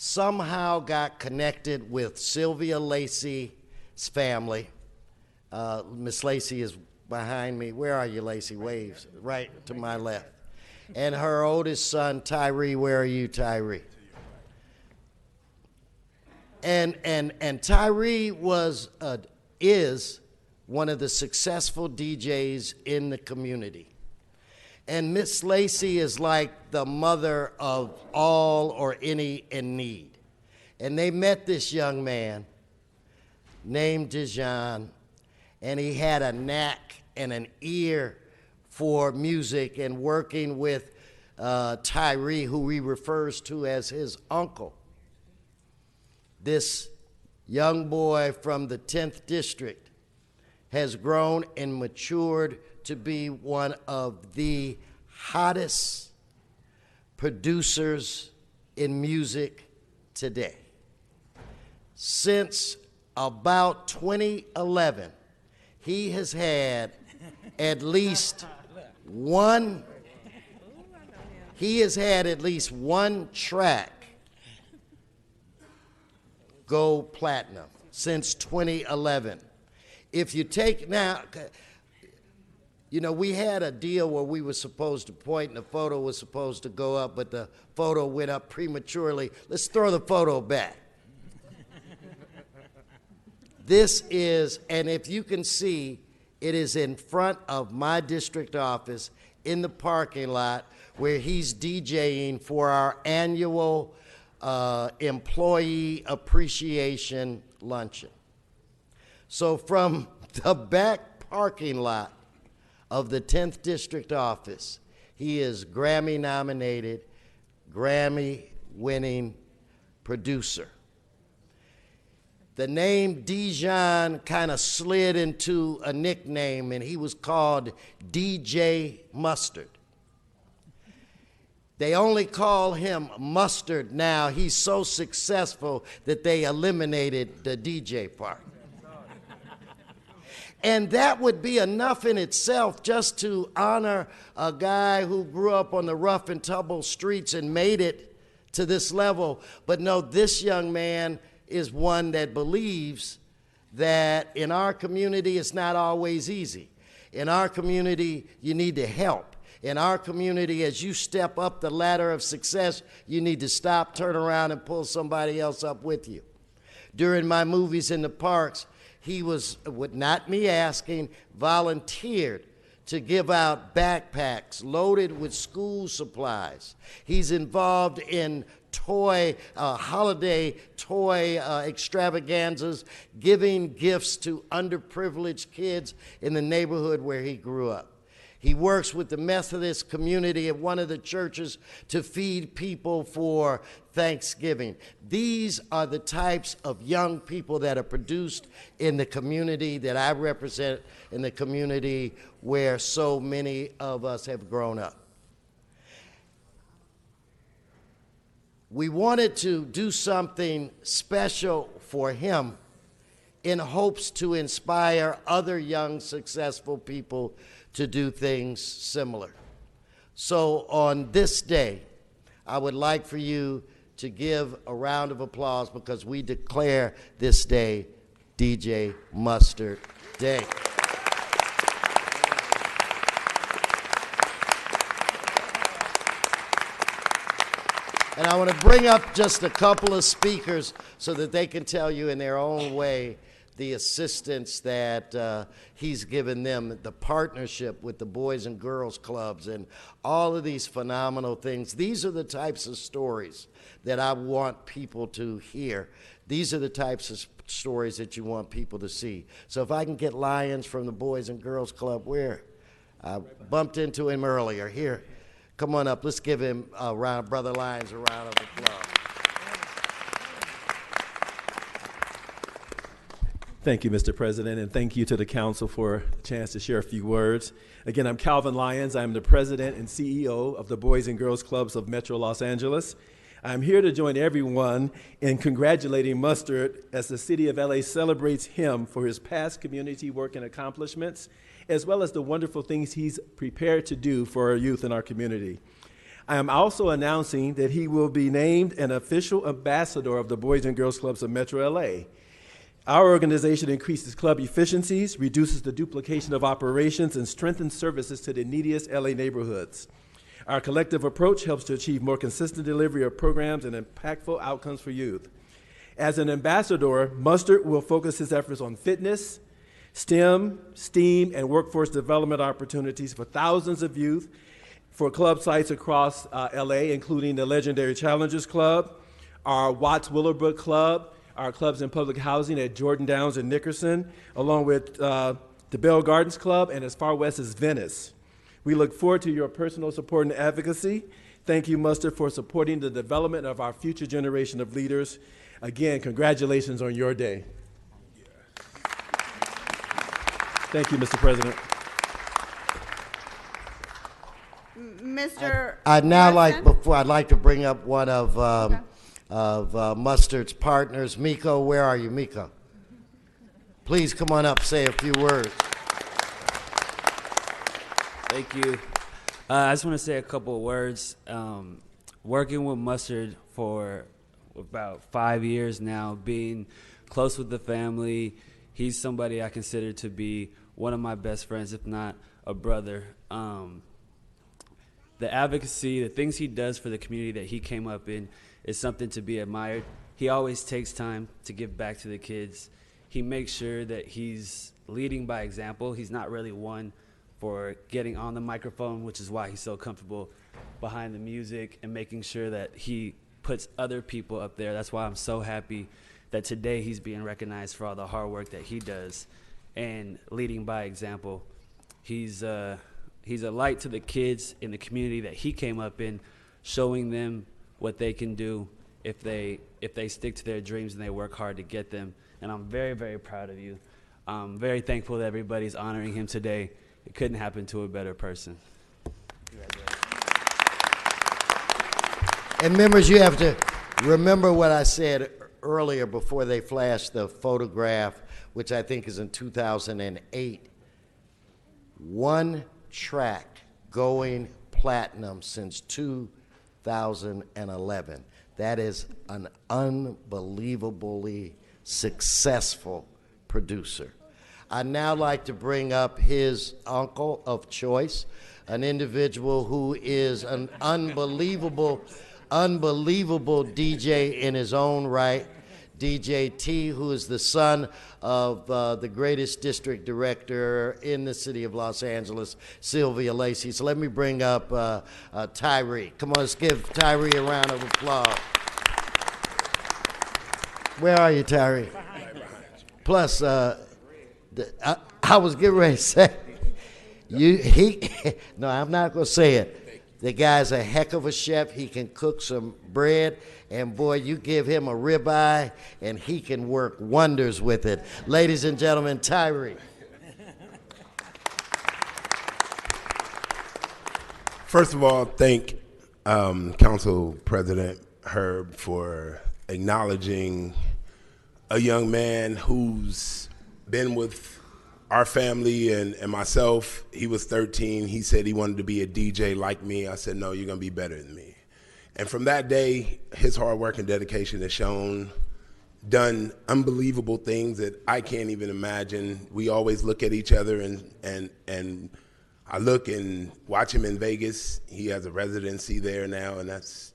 somehow got connected with Sylvia Lacey's family. Miss Lacey is behind me. Where are you, Lacey? Waves right to my left. and her oldest son, Tyree. Where are you, Tyree? And Tyree is one of the successful DJs in the community. And Miss Lacey is like the mother of all or any in need. And they met this young man named Dijon, and he had a knack and an ear for music, and working with Tyree, who he refers to as his uncle. This young boy from the 10th District has grown and matured to be one of the hottest producers in music today. Since about 2011, he has had at least one track go platinum since 2011. If you take now, you know, we had a deal where we were supposed to point and the photo was supposed to go up, but the photo went up prematurely. Let's throw the photo back. This is, and if you can see, it is in front of my district office in the parking lot where he's DJing for our annual employee appreciation luncheon. So from the back parking lot of the 10th District office, he is Grammy nominated, Grammy winning producer. The name Dijon kind of slid into a nickname, and he was called DJ Mustard. They only call him Mustard now. He's so successful that they eliminated the DJ part. And that would be enough in itself just to honor a guy who grew up on the rough and tumble streets and made it to this level. But no, this young man is one that believes that in our community it's not always easy. In our community, you need to help. In our community, as you step up the ladder of success, you need to stop, turn around, and pull somebody else up with you. During my movies in the parks, he was, with not me asking, volunteered to give out backpacks loaded with school supplies. He's involved in holiday toy extravaganzas, giving gifts to underprivileged kids in the neighborhood where he grew up. He works with the Methodist community at one of the churches to feed people for Thanksgiving. These are the types of young people that are produced in the community that I represent, in the community where so many of us have grown up. We wanted to do something special for him in hopes to inspire other young, successful people to do things similar. So on this day, I would like for you to give a round of applause because we declare this day DJ Mustard Day. And I want to bring up just a couple of speakers so that they can tell you in their own way the assistance that he's given them, the partnership with the Boys and Girls Clubs, and all of these phenomenal things. These are the types of stories that I want people to hear. These are the types of stories that you want people to see. So if I can get Lions from the Boys and Girls Club, where? I bumped into him earlier. Here, come on up. Let's give him a round, Brother Lions, a round of applause. Thank you, Mr. President, and thank you to the council for the chance to share a few words. Again, I'm Calvin Lyons. I'm the president and CEO of the Boys and Girls Clubs of Metro Los Angeles. I'm here to join everyone in congratulating Mustard as the city of LA celebrates him for his past community work and accomplishments, as well as the wonderful things he's prepared to do for our youth in our community. I am also announcing that he will be named an official ambassador of the Boys and Girls Clubs of Metro LA. Our organization increases club efficiencies, reduces the duplication of operations, and strengthens services to the neediest LA neighborhoods. Our collective approach helps to achieve more consistent delivery of programs and impactful outcomes for youth. As an ambassador, Mustard will focus his efforts on fitness, STEM, STEAM, and workforce development opportunities for thousands of youth for club sites across LA, including the legendary Challengers Club, our Watts Willowbrook Club, our clubs in public housing at Jordan Downs and Nickerson, along with the Bell Gardens Club and as far west as Venice. We look forward to your personal support and advocacy. Thank you, Mustard, for supporting the development of our future generation of leaders. Again, congratulations on your day. Thank you, Mr. President. Mr. I'd like to bring up one of Mustard's partners, Miko. Where are you, Miko? Please come on up, say a few words. Thank you. I just want to say a couple of words. Working with Mustard for about 5 years now, being close with the family, he's somebody I consider to be one of my best friends, if not a brother. The advocacy, the things he does for the community that he came up in is something to be admired. He always takes time to give back to the kids. He makes sure that he's leading by example. He's not really one for getting on the microphone, which is why he's so comfortable behind the music and making sure that he puts other people up there. That's why I'm so happy that today he's being recognized for all the hard work that he does and leading by example. He's a light to the kids in the community that he came up in, showing them what they can do if they stick to their dreams and they work hard to get them. And I'm very, very proud of you. I'm very thankful that everybody's honoring him today. It couldn't happen to a better person. And members, you have to remember what I said earlier before they flashed the photograph, which I think is in 2008. One track going platinum since 2011. That is an unbelievably successful producer. I'd now like to bring up his uncle of choice, an individual who is an unbelievable DJ in his own right, DJ T, who is the son of the greatest district director in the city of Los Angeles, Sylvia Lacey. So let me bring up Tyree. Come on, let's give Tyree a round of applause. Where are you, Tyree? Plus, I was getting ready to say, no, I'm not going to say it. The guy's a heck of a chef. He can cook some bread, and boy, you give him a ribeye, and he can work wonders with it. Ladies and gentlemen, Tyree. First of all, thank Council President Herb for acknowledging a young man who's been with our family and myself. He was 13. He said he wanted to be a DJ like me. I said, no, you're going to be better than me. And from that day, his hard work and dedication has shown, done unbelievable things that I can't even imagine. We always look at each other and I look and watch him in Vegas. He has a residency there now, and that's,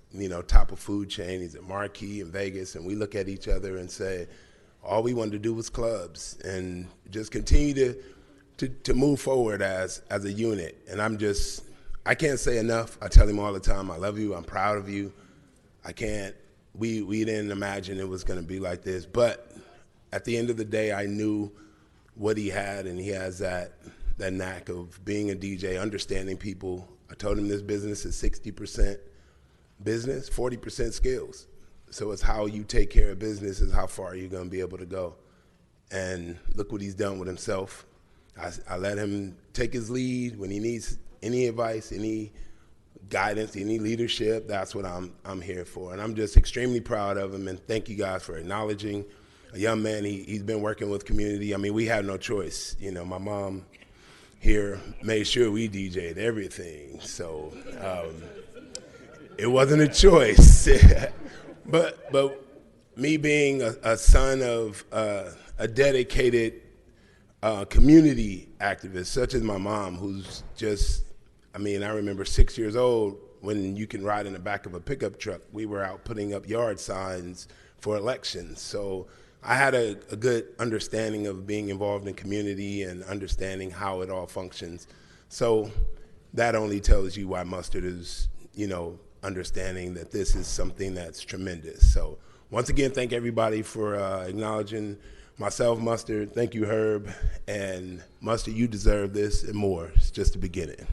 top of food chain. He's at Marquee in Vegas, and we look at each other and say, all we wanted to do was clubs and just continue to move forward as a unit. And I can't say enough. I tell him all the time, I love you, I'm proud of you. We didn't imagine it was gonna be like this, but at the end of the day, I knew what he had, and he has that knack of being a DJ, understanding people. I told him this business is 60% business, 40% skills. So it's how you take care of business is how far you're gonna be able to go. And look what he's done with himself. I let him take his lead when he needs any advice, any guidance, any leadership. That's what I'm here for. And I'm just extremely proud of him, and thank you guys for acknowledging a young man. He's been working with community. I mean, we had no choice. My mom here made sure we DJ'd everything. So it wasn't a choice. But me being a son of a dedicated community activist, such as my mom, who's just I mean, I remember 6 years old when you can ride in the back of a pickup truck. We were out putting up yard signs for elections. So I had a good understanding of being involved in community and understanding how it all functions. So that only tells you why Mustard is, you know, understanding that this is something that's tremendous. So once again, thank everybody for acknowledging myself, Mustard. Thank you, Herb. And Mustard, you deserve this and more. It's just the beginning.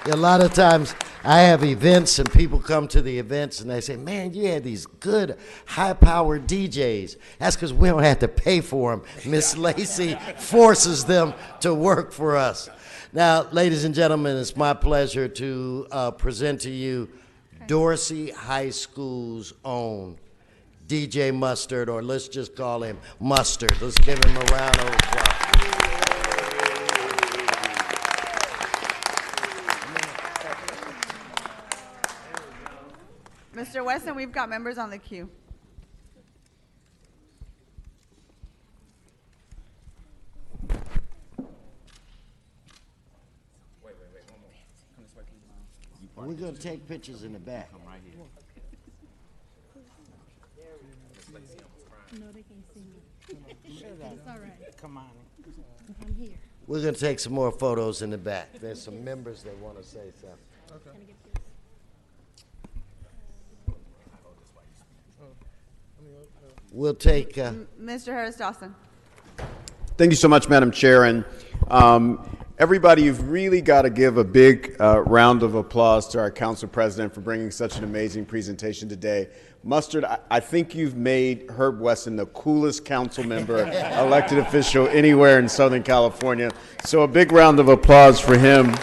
A lot of times I have events and people come to the events and they say, man, you had these good high-powered DJs. That's because we don't have to pay for them. Miss Lacey forces them to work for us. Now, ladies and gentlemen, it's my pleasure to present to you Dorsey High School's own DJ Mustard, or let's just call him Mustard. Let's give him a round of applause. Mr. Weston, we've got members on the queue. We're going to take pictures in the back. Come right here. No, they can't see me. It's all right. Come on. I'm here. We're going to take some more photos in the back. There's some members that want to say something. Okay. We'll take... Mr. Harris Dawson. Thank you so much, Madam Chair. And everybody, you've really got to give a big round of applause to our council president for bringing such an amazing presentation today. Mustard, I think you've made Herb Weston the coolest council member, elected official anywhere in Southern California. So a big round of applause for him.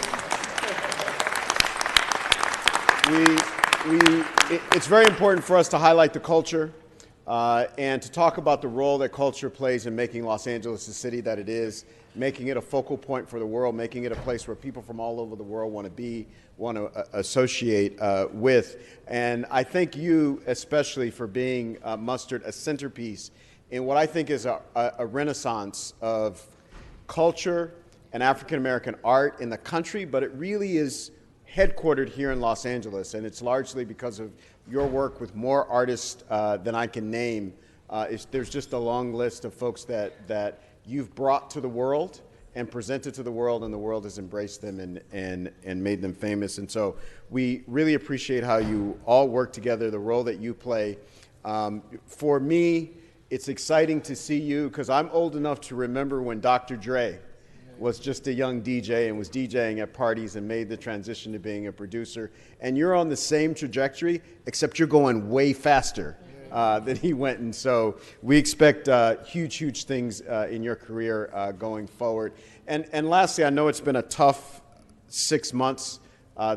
It's very important for us to highlight the culture and to talk about the role that culture plays in making Los Angeles the city that it is, making it a focal point for the world, making it a place where people from all over the world want to be, want to associate with. And I thank you especially for being, Mustard, a centerpiece in what I think is a renaissance of culture and African-American art in the country, but it really is headquartered here in Los Angeles, and it's largely because of your work with more artists than I can name. There's just a long list of folks that you've brought to the world and presented to the world, and the world has embraced them and made them famous. And so we really appreciate how you all work together, the role that you play. For me, it's exciting to see you, because I'm old enough to remember when Dr. Dre was just a young DJ and was DJing at parties and made the transition to being a producer. And you're on the same trajectory, except you're going way faster than he went. And so we expect huge, huge things in your career going forward. And lastly, I know it's been a tough 6 months.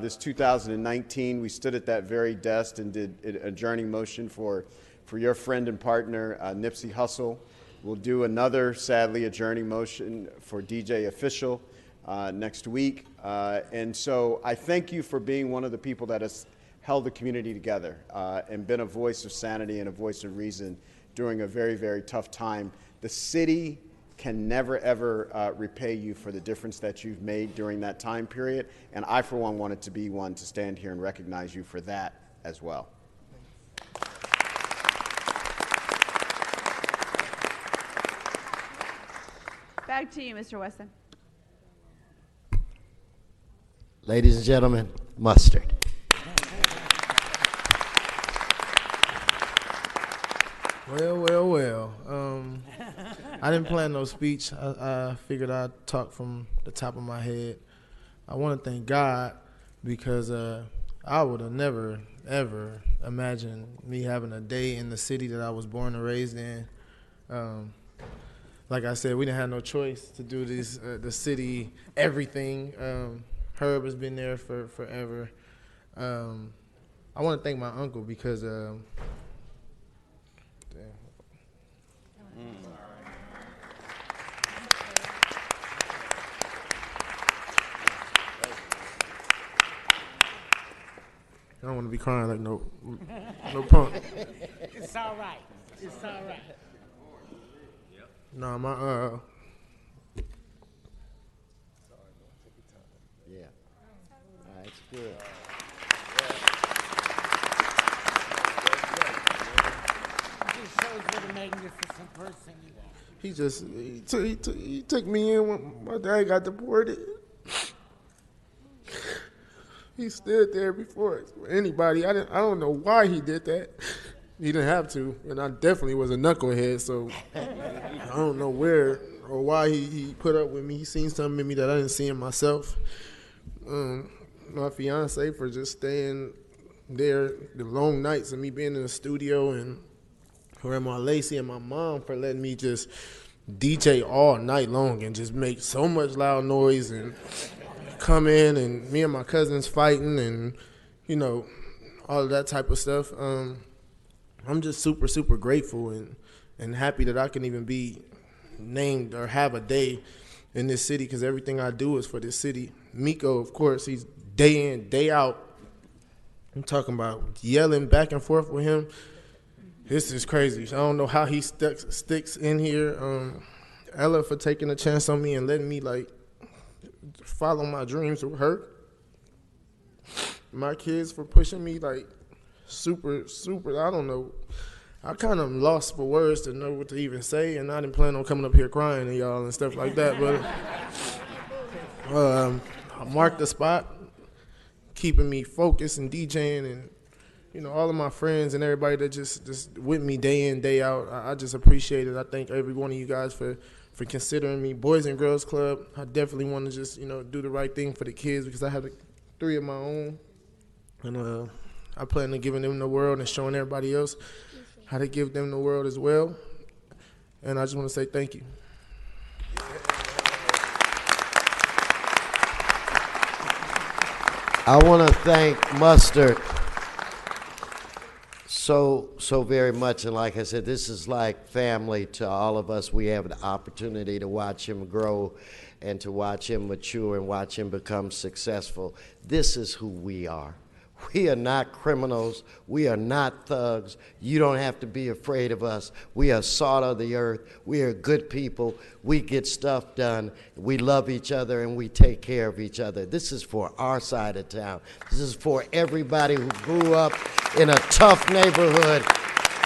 This 2019, we stood at that very desk and did an adjourning motion for your friend and partner, Nipsey Hussle. We'll do another, sadly, adjourning motion for DJ Official next week. And so I thank you for being one of the people that has held the community together and been a voice of sanity and a voice of reason during a very, very tough time. The city can never, ever repay you for the difference that you've made during that time period. And I, for one, wanted to be one to stand here and recognize you for that as well. Back to you, Mr. Weston. Ladies and gentlemen, Mustard. Well. I didn't plan no speech. I figured I'd talk from the top of my head. I want to thank God because I would have never, ever imagined me having a day in the city that I was born and raised in. Like I said, we didn't have no choice to do this, the city, everything. Herb has been there for forever. I want to thank my uncle because I don't want to be crying like no punk. It's all right. It's all right. No, good. Just shows what a magnificent person you are. He took me in when my dad got deported. He stood there before anybody. I don't know why he did that. He didn't have to, and I definitely was a knucklehead, so I don't know where or why he put up with me. He seen something in me that I didn't see in myself. My fiance for just staying there the long nights and me being in the studio, and Grandma Lacey and my mom for letting me just DJ all night long and just make so much loud noise and come in, and me and my cousins fighting and, you know, all of that type of stuff. I'm just super, super grateful and happy that I can even be named or have a day in this city, because everything I do is for this city. Miko, of course, he's day in, day out. I'm talking about yelling back and forth with him. This is crazy. I don't know how he sticks in here. Ella for taking a chance on me and letting me, like, follow my dreams with her. My kids for pushing me, like, super, super, I don't know. I kind of lost for words to know what to even say, and I didn't plan on coming up here crying to y'all and stuff like that, but I marked the spot, keeping me focused and DJing, and, you know, all of my friends and everybody that just with me day in, day out. I just appreciate it. I thank every one of you guys for considering me. Boys and Girls Club, I definitely want to just, you know, do the right thing for the kids, because I have 3 of my own, and I plan on giving them the world and showing everybody else how to give them the world as well. And I just want to say thank you. I want to thank Mustard so very much. And like I said, this is like family to all of us. We have the opportunity to watch him grow and to watch him mature and watch him become successful. This is who we are. We are not criminals. We are not thugs. You don't have to be afraid of us. We are salt of the earth. We are good people. We get stuff done. We love each other, and we take care of each other. This is for our side of town. This is for everybody who grew up in a tough neighborhood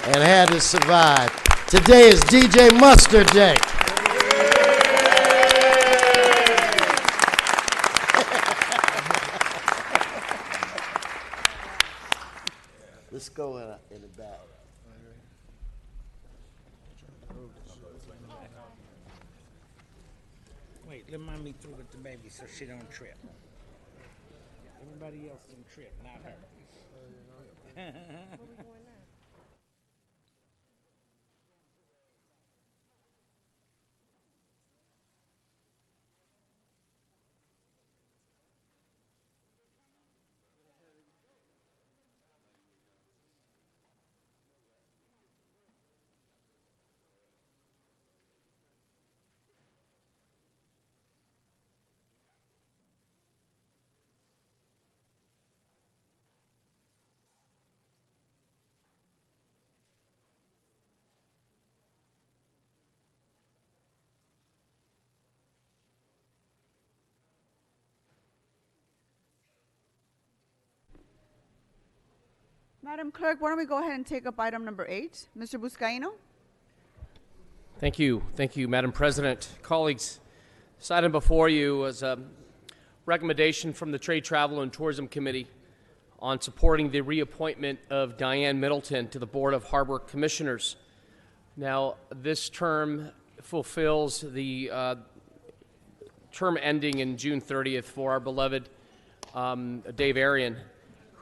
and had to survive. Today is DJ Mustard Day. Let's go in the back. Wait, let mommy through with the baby so she don't trip. Everybody else can trip, not her. Madam Clerk, why don't we go ahead and take up item number 8? Mr. Buscaino? Thank you, Madam President. Colleagues, this item before you was a recommendation from the Trade, Travel, and Tourism Committee on supporting the reappointment of Diane Middleton to the Board of Harbor Commissioners. Now, this term fulfills the term ending in June 30th for our beloved Dave Arian,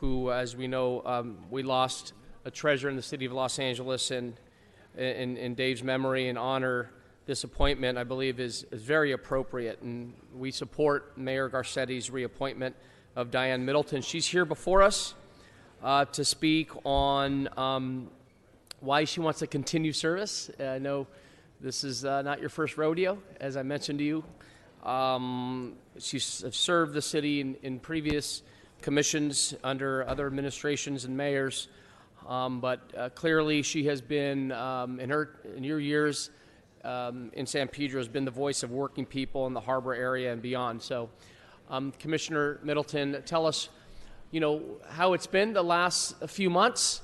who, as we know, we lost a treasure in the city of Los Angeles, and in Dave's memory and honor, this appointment, I believe, is very appropriate, and we support Mayor Garcetti's reappointment of Diane Middleton. She's here before us to speak on why she wants to continue service. I know this is not your first rodeo, as I mentioned to you. She's served the city in previous commissions under other administrations and mayors, but clearly she has been, in your years in San Pedro, has been the voice of working people in the harbor area and beyond. So, Commissioner Middleton, tell us how it's been the last few months,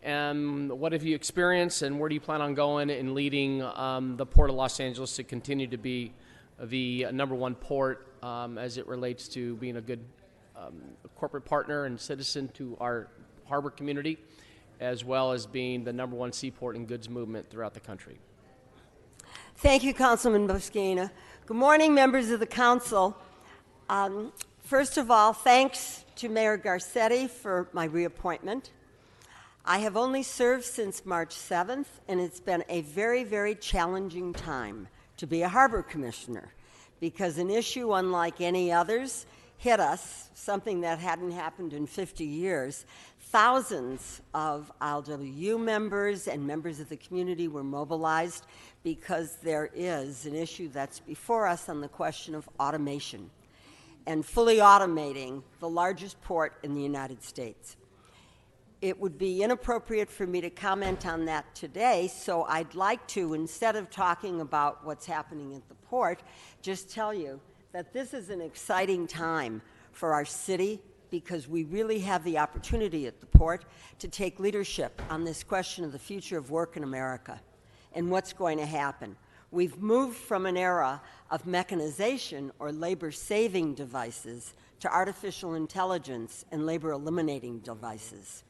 and what have you experienced, and where do you plan on going in leading the Port of Los Angeles to continue to be the #1 port as it relates to being a good corporate partner and citizen to our harbor community, as well as being the #1 seaport and goods movement throughout the country. Thank you, Councilman Boscaina. Good morning, members of the council. First of all, thanks to Mayor Garcetti for my reappointment. I have only served since March 7th, and it's been a very, very challenging time to be a harbor commissioner, because an issue unlike any others hit us, something that hadn't happened in 50 years. Thousands of ILWU members and members of the community were mobilized because there is an issue that's before us on the question of automation and fully automating the largest port in the United States. It would be inappropriate for me to comment on that today, so I'd like to, instead of talking about what's happening at the port, just tell you that this is an exciting time for our city, because we really have the opportunity at the port to take leadership on this question of the future of work in America and what's going to happen. We've moved from an era of mechanization or labor-saving devices to artificial intelligence and labor-eliminating devices.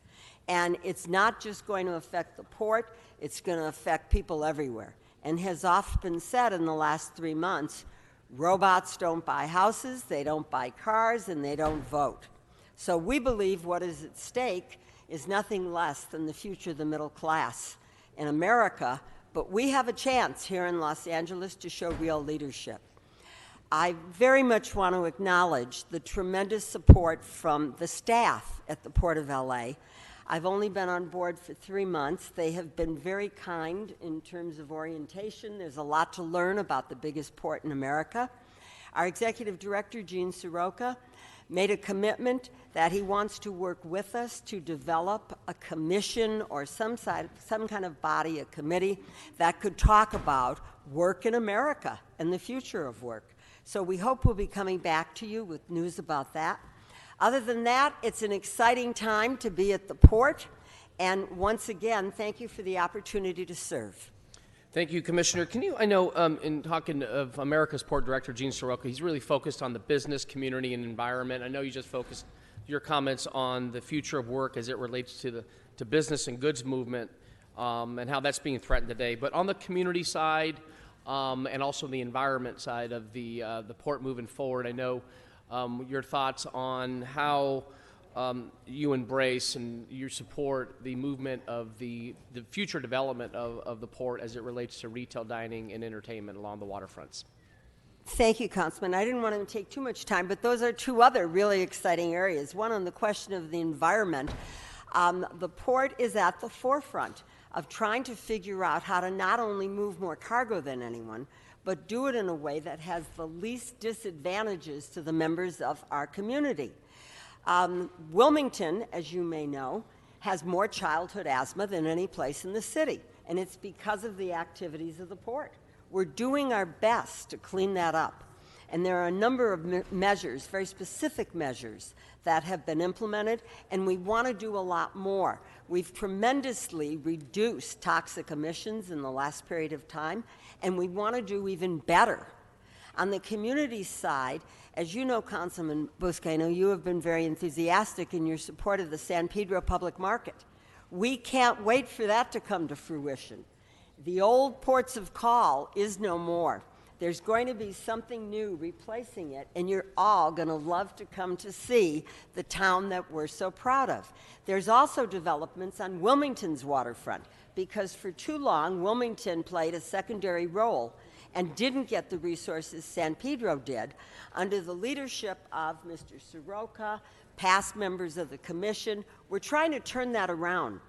And it's not just going to affect the port, it's going to affect people everywhere. And has often been said in the last 3 months, robots don't buy houses, they don't buy cars, and they don't vote. So we believe what is at stake is nothing less than the future of the middle class in America, but we have a chance here in Los Angeles to show real leadership. I very much want to acknowledge the tremendous support from the staff at the Port of LA. I've only been on board for 3 months. They have been very kind in terms of orientation. There's a lot to learn about the biggest port in America. Our executive director, Gene Soroka, made a commitment that he wants to work with us to develop a commission or some kind of body, a committee, that could talk about work in America and the future of work. So we hope we'll be coming back to you with news about that. Other than that, it's an exciting time to be at the port. And once again, thank you for the opportunity to serve. Thank you, Commissioner. I know in talking of America's Port Director, Gene Soroka, he's really focused on the business, community, and environment. I know you just focused your comments on the future of work as it relates to business and goods movement and how that's being threatened today. But on the community side and also the environment side of the port moving forward, I know your thoughts on how you embrace and you support the movement of the future development of the port as it relates to retail, dining, and entertainment along the waterfronts. Thank you, Councilman. I didn't want to take too much time, but those are 2 other really exciting areas. One on the question of the environment. The port is at the forefront of trying to figure out how to not only move more cargo than anyone, but do it in a way that has the least disadvantages to the members of our community. Wilmington, as you may know, has more childhood asthma than any place in the city, and it's because of the activities of the port. We're doing our best to clean that up, and there are a number of measures, very specific measures, that have been implemented, and we want to do a lot more. We've tremendously reduced toxic emissions in the last period of time, and we want to do even better. On the community side, as you know, Councilman Boscaino, you have been very enthusiastic in your support of the San Pedro Public Market. We can't wait for that to come to fruition. The old ports of call is no more. There's going to be something new replacing it, and you're all going to love to come to see the town that we're so proud of. There's also developments on Wilmington's waterfront, because for too long, Wilmington played a secondary role and didn't get the resources San Pedro did. Under the leadership of Mr. Soroka, past members of the commission, we're trying to turn that around.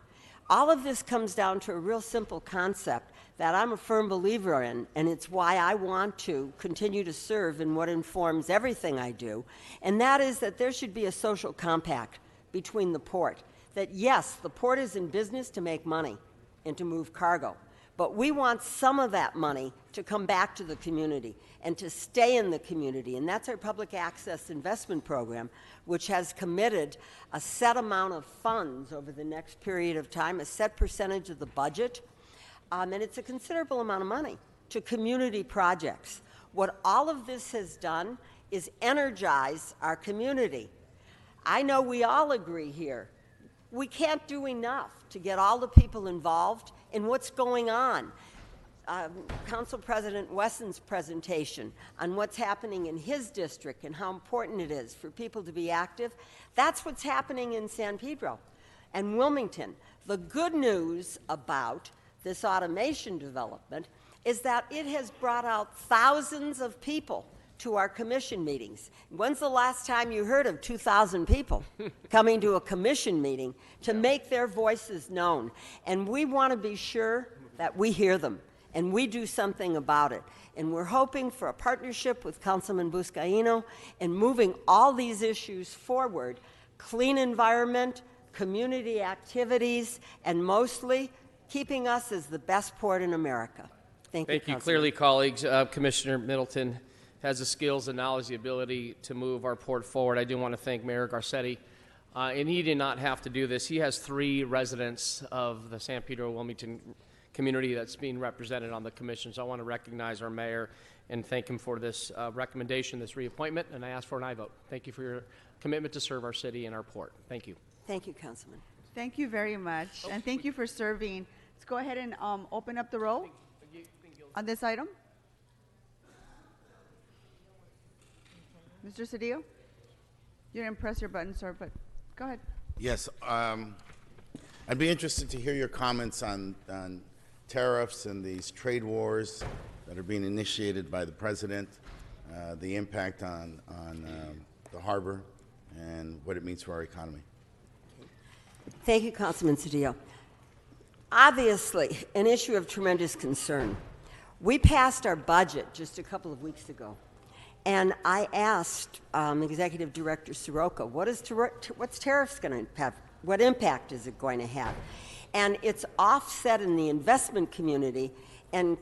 All of this comes down to a real simple concept that I'm a firm believer in, and it's why I want to continue to serve in what informs everything I do, and that is that there should be a social compact between the port. That yes, the port is in business to make money and to move cargo, But we want some of that money to come back to the community and to stay in the community. And that's our public access investment program, which has committed a set amount of funds over the next period of time, a set percentage of the budget, and it's a considerable amount of money to community projects. What all of this has done is energize our community. I know we all agree here. We can't do enough to get all the people involved in what's going on. Council President Wesson's presentation on what's happening in his district and how important it is for people to be active, that's what's happening in San Pedro and Wilmington. The good news about this automation development is that it has brought out thousands of people to our commission meetings. When's the last time you heard of 2,000 people coming to a commission meeting to make their voices known? And we want to be sure that we hear them and we do something about it. And we're hoping for a partnership with Councilman Buscaino in moving all these issues forward: clean environment, community activities, and mostly keeping us as the best port in America. Thank you, Councilman. Clearly, colleagues, Commissioner Middleton has the skills, the knowledge, the ability to move our port forward. I do want to thank Mayor Garcetti. And he did not have to do this. He has 3 residents of the San Pedro Wilmington community that's being represented on the commission. So I want to recognize our mayor and thank him for this recommendation, this reappointment, and I ask for an aye vote. Thank you for your commitment to serve our city and our port. Thank you. Thank you, Councilman. Thank you very much, and thank you for serving. Let's go ahead and open up the roll on this item. Mr. Cedillo, you didn't press your button, sir, but go ahead. Yes, I'd be interested to hear your comments on tariffs and these trade wars that are being initiated by the president, the impact on the harbor, and what it means for our economy. Thank you, Councilman Cedillo. Obviously, an issue of tremendous concern. We passed our budget just a couple of weeks ago, and I asked Executive Director Soroka, what's tariffs going to have? What impact is it going to have? And it's offset in the investment community, and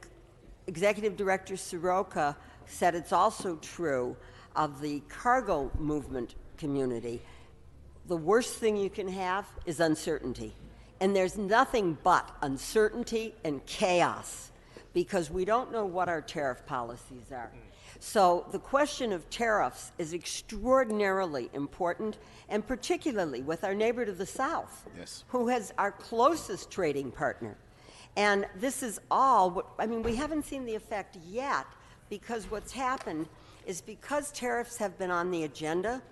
Executive Director Soroka said it's also true of the cargo movement community. The worst thing you can have is uncertainty. And there's nothing but uncertainty and chaos because we don't know what our tariff policies are. So the question of tariffs is extraordinarily important, and particularly with our neighbor to the south, yes, who has our closest trading partner. And this is all, we haven't seen the effect yet, because what's happened is because tariffs have been on the agenda,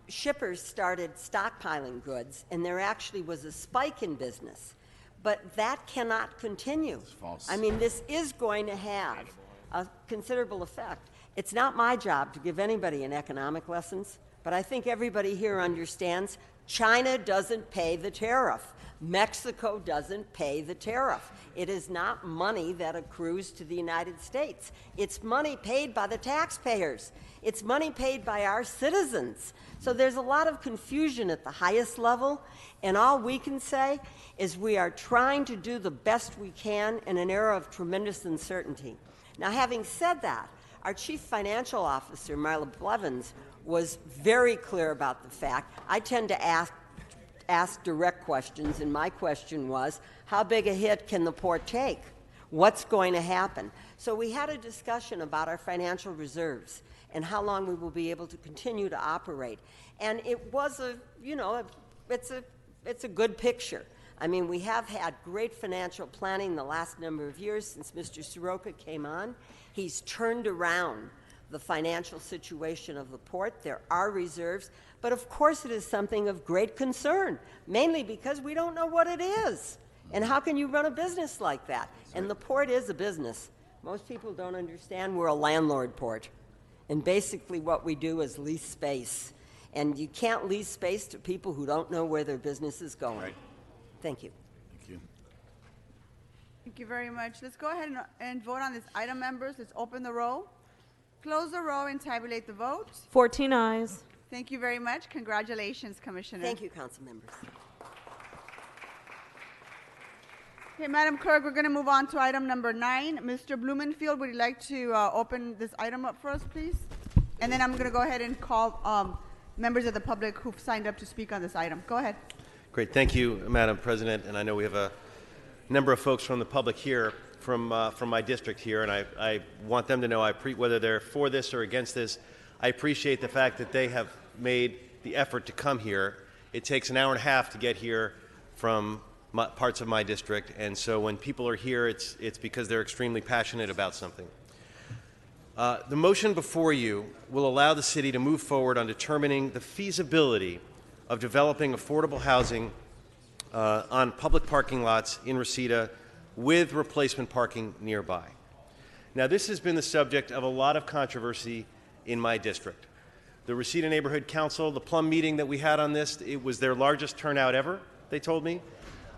shippers started stockpiling goods, and there actually was a spike in business. But that cannot continue. It's false. This is going to have a considerable effect. It's not my job to give anybody an economic lessons, but I think everybody here understands China doesn't pay the tariff. Mexico doesn't pay the tariff. It is not money that accrues to the United States. It's money paid by the taxpayers. It's money paid by our citizens. So there's a lot of confusion at the highest level, and all we can say is we are trying to do the best we can in an era of tremendous uncertainty. Now, having said that, our Chief Financial Officer, Marla Blevins, was very clear about the fact. I tend to ask direct questions, and my question was, how big a hit can the port take? What's going to happen? So we had a discussion about our financial reserves and how long we will be able to continue to operate. And it was it's a good picture. We have had great financial planning the last number of years since Mr. Soroka came on. He's turned around the financial situation of the port. There are reserves, but of course it is something of great concern, mainly because we don't know what it is. And how can you run a business like that? And the port is a business. Most people don't understand we're a landlord port. And basically what we do is lease space. And you can't lease space to people who don't know where their business is going. Right. Thank you. Thank you. Thank you very much. Let's go ahead and vote on this item, members. Let's open the roll, close the roll, and tabulate the vote. 14 ayes. Thank you very much. Congratulations, Commissioner. Thank you, council members. Okay, Madam Clerk, we're going to move on to item number 9. Mr. Blumenfield, would you like to open this item up for us, please? And then I'm going to go ahead and call members of the public who've signed up to speak on this item. Go ahead. Great. Thank you, Madam President. And I know we have a number of folks from the public here from my district here, and I want them to know whether they're for this or against this, I appreciate the fact that they have made the effort to come here. It takes an hour and a half to get here from parts of my district, and so when people are here, it's because they're extremely passionate about something. The motion before you will allow the city to move forward on determining the feasibility of developing affordable housing on public parking lots in Reseda with replacement parking nearby. Now, this has been the subject of a lot of controversy in my district. The Reseda Neighborhood Council, the plum meeting that we had on this, it was their largest turnout ever, they told me.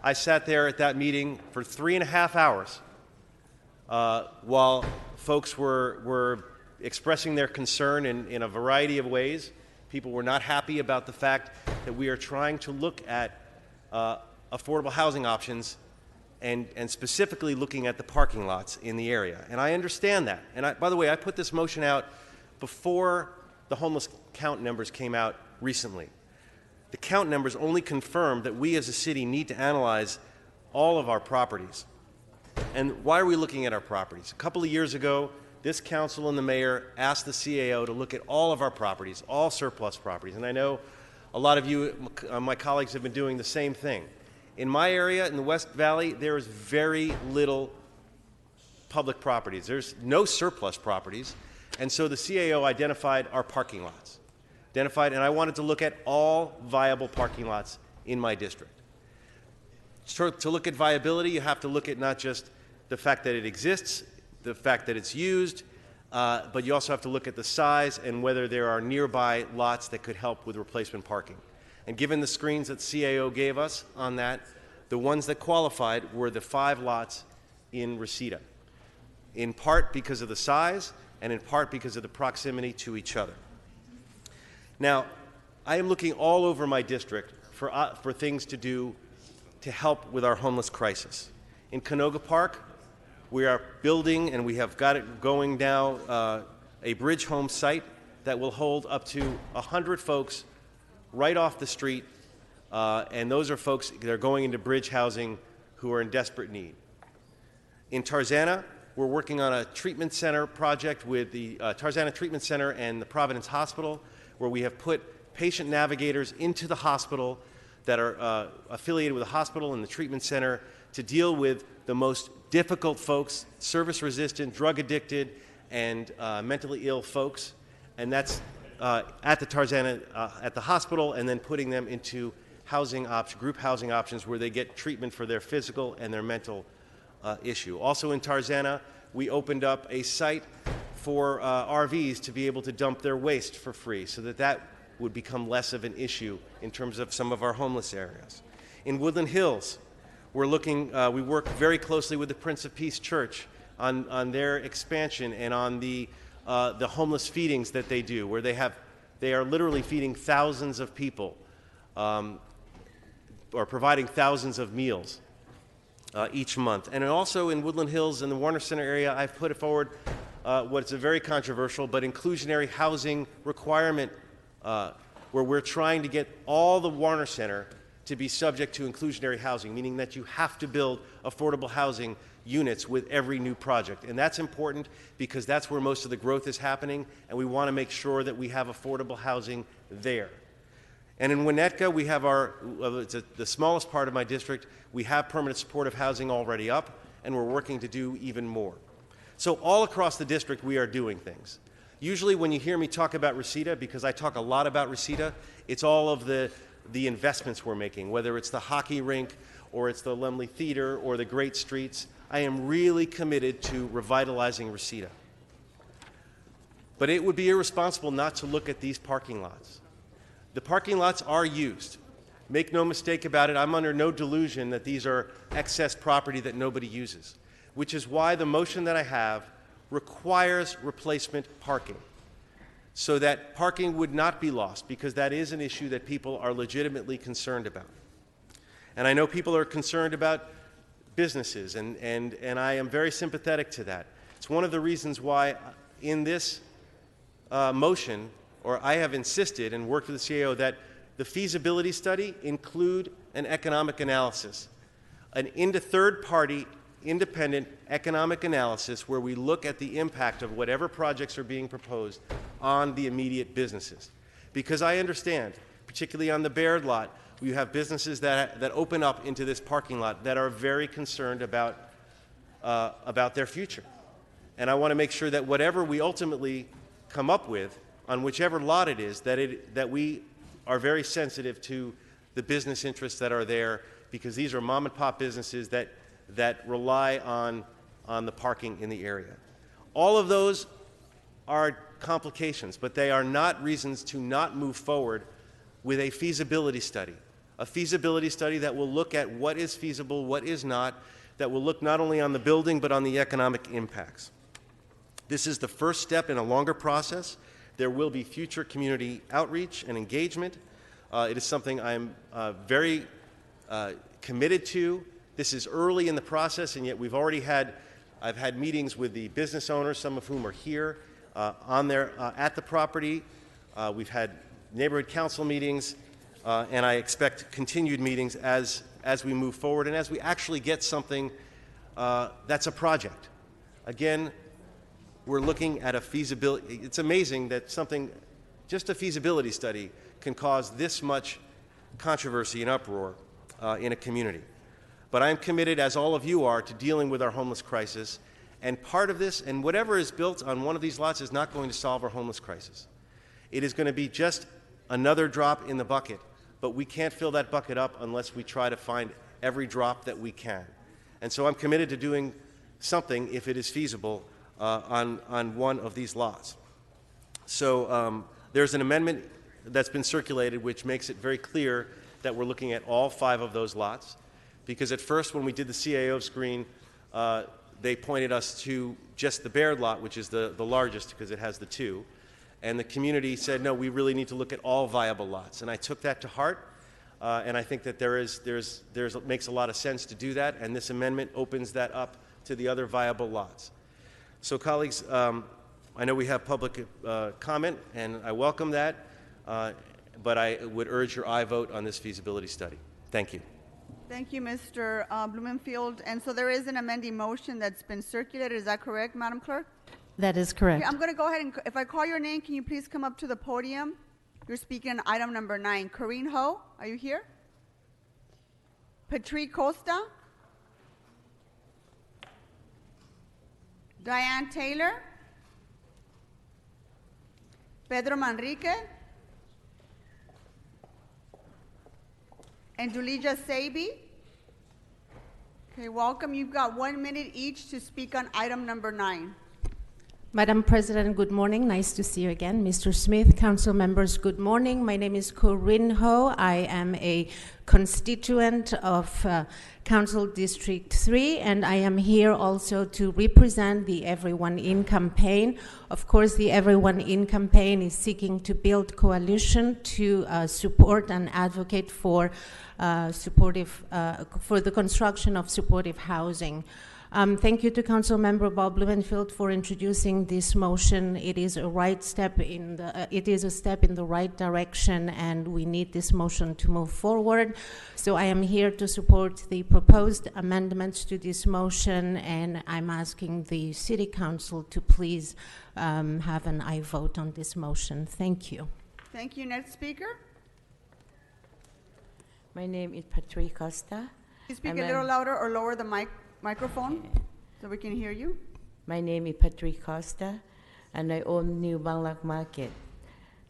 I sat there at that meeting for 3.5 hours while folks were expressing their concern in a variety of ways. People were not happy about the fact that we are trying to look at affordable housing options and specifically looking at the parking lots in the area. And I understand that. And by the way, I put this motion out before the homeless count numbers came out recently. The count numbers only confirm that we as a city need to analyze all of our properties. And why are we looking at our properties? A couple of years ago, this council and the mayor asked the CAO to look at all of our properties, all surplus properties. And I know a lot of you, my colleagues, have been doing the same thing. In my area, in the West Valley, there is very little public properties. There's no surplus properties. And so the CAO identified our parking lots. And I wanted to look at all viable parking lots in my district. So to look at viability, you have to look at not just the fact that it exists, the fact that it's used, but you also have to look at the size and whether there are nearby lots that could help with replacement parking. And given the screens that CAO gave us on that, the ones that qualified were the 5 lots in Reseda, in part because of the size and in part because of the proximity to each other. Now, I am looking all over my district for things to do to help with our homeless crisis. In Canoga Park, we are building, and we have got it going now, a bridge home site that will hold up to 100 folks right off the street, and those are folks that are going into bridge housing who are in desperate need. In Tarzana, we're working on a treatment center project with the Tarzana Treatment Center and the Providence Hospital, where we have put patient navigators into the hospital that are affiliated with the hospital and the treatment center to deal with the most difficult folks, service-resistant, drug-addicted, and mentally ill folks. And that's at the Tarzana, at the hospital, and then putting them into group housing options where they get treatment for their physical and their mental issue. Also in Tarzana, we opened up a site for RVs to be able to dump their waste for free so that would become less of an issue in terms of some of our homeless areas. In Woodland Hills, we work very closely with the Prince of Peace Church on their expansion and on the homeless feedings that they do, where they are literally feeding thousands of people or providing thousands of meals each month. And also in Woodland Hills in the Warner Center area, I've put forward what's a very controversial but inclusionary housing requirement where we're trying to get all the Warner Center to be subject to inclusionary housing, meaning that you have to build affordable housing units with every new project. And that's important because that's where most of the growth is happening, and we want to make sure that we have affordable housing there. And in Winnetka, we have the smallest part of my district, we have permanent supportive housing already up, and we're working to do even more. So all across the district, we are doing things. Usually when you hear me talk about Reseda, because I talk a lot about Reseda, it's all of the investments we're making, whether it's the hockey rink or it's the Lemley Theater or the Great Streets. I am really committed to revitalizing Reseda. But it would be irresponsible not to look at these parking lots. The parking lots are used. Make no mistake about it, I'm under no delusion that these are excess property that nobody uses, which is why the motion that I have requires replacement parking so that parking would not be lost, because that is an issue that people are legitimately concerned about. And I know people are concerned about businesses, and I am very sympathetic to that. It's one of the reasons why in this motion, or I have insisted and worked with the CAO that the feasibility study include an economic analysis, an third-party independent economic analysis where we look at the impact of whatever projects are being proposed on the immediate businesses. Because I understand, particularly on the Baird lot, you have businesses that open up into this parking lot that are very concerned about their future. And I want to make sure that whatever we ultimately come up with, on whichever lot it is, that we are very sensitive to the business interests that are there, because these are mom and pop businesses that rely on the parking in the area. All of those are complications, but they are not reasons to not move forward with a feasibility study that will look at what is feasible, what is not, that will look not only on the building but on the economic impacts. This is the first step in a longer process. There will be future community outreach and engagement. It is something I'm very committed to. This is early in the process, and yet I've had meetings with the business owners, some of whom are here at the property. We've had neighborhood council meetings, and I expect continued meetings as we move forward and as we actually get something that's a project. Again, we're looking at a feasibility. It's amazing that just a feasibility study can cause this much controversy and uproar in a community. But I'm committed, as all of you are, to dealing with our homeless crisis. And part of this, and whatever is built on one of these lots, is not going to solve our homeless crisis. It is going to be just another drop in the bucket. But we can't fill that bucket up unless we try to find every drop that we can. And so I'm committed to doing something, if it is feasible, on one of these lots. So there's an amendment that's been circulated which makes it very clear that we're looking at all 5 of those lots. Because at first, when we did the CAO screen, they pointed us to just the Baird lot, which is the largest because it has the 2. And the community said, no, we really need to look at all viable lots. And I took that to heart, and I think that it makes a lot of sense to do that, and this amendment opens that up to the other viable lots. So, colleagues, I know we have public comment, and I welcome that, but I would urge your aye vote on this feasibility study. Thank you. Thank you, Mr. Blumenfield. And so there is an amending motion that's been circulated. Is that correct, Madam Clerk? That is correct. Okay, I'm going to go ahead and, if I call your name, can you please come up to the podium? You're speaking on item number 9. Corinne Ho, are you here? Patrick Costa? Diane Taylor? Pedro Manrique? And Julija Sabi? Okay, welcome. You've got 1 minute each to speak on item number 9. Madam President, good morning. Nice to see you again. Mr. Smith, council members, good morning. My name is Corinne Ho. I am a constituent of Council District 3, and I am here also to represent the Everyone In campaign. Of course, the Everyone In campaign is seeking to build coalition to support and advocate for for the construction of supportive housing. Thank you to Council Member Bob Blumenfield for introducing this motion. It is a step in the right direction, and we need this motion to move forward. So I am here to support the proposed amendments to this motion, and I'm asking the City Council to please have an aye vote on this motion. Thank you. Thank you. Next speaker. My name is Patrick Costa. Can you speak a little louder or lower the microphone so we can hear you? My name is Patrick Costa, and I own New Bangladesh Market.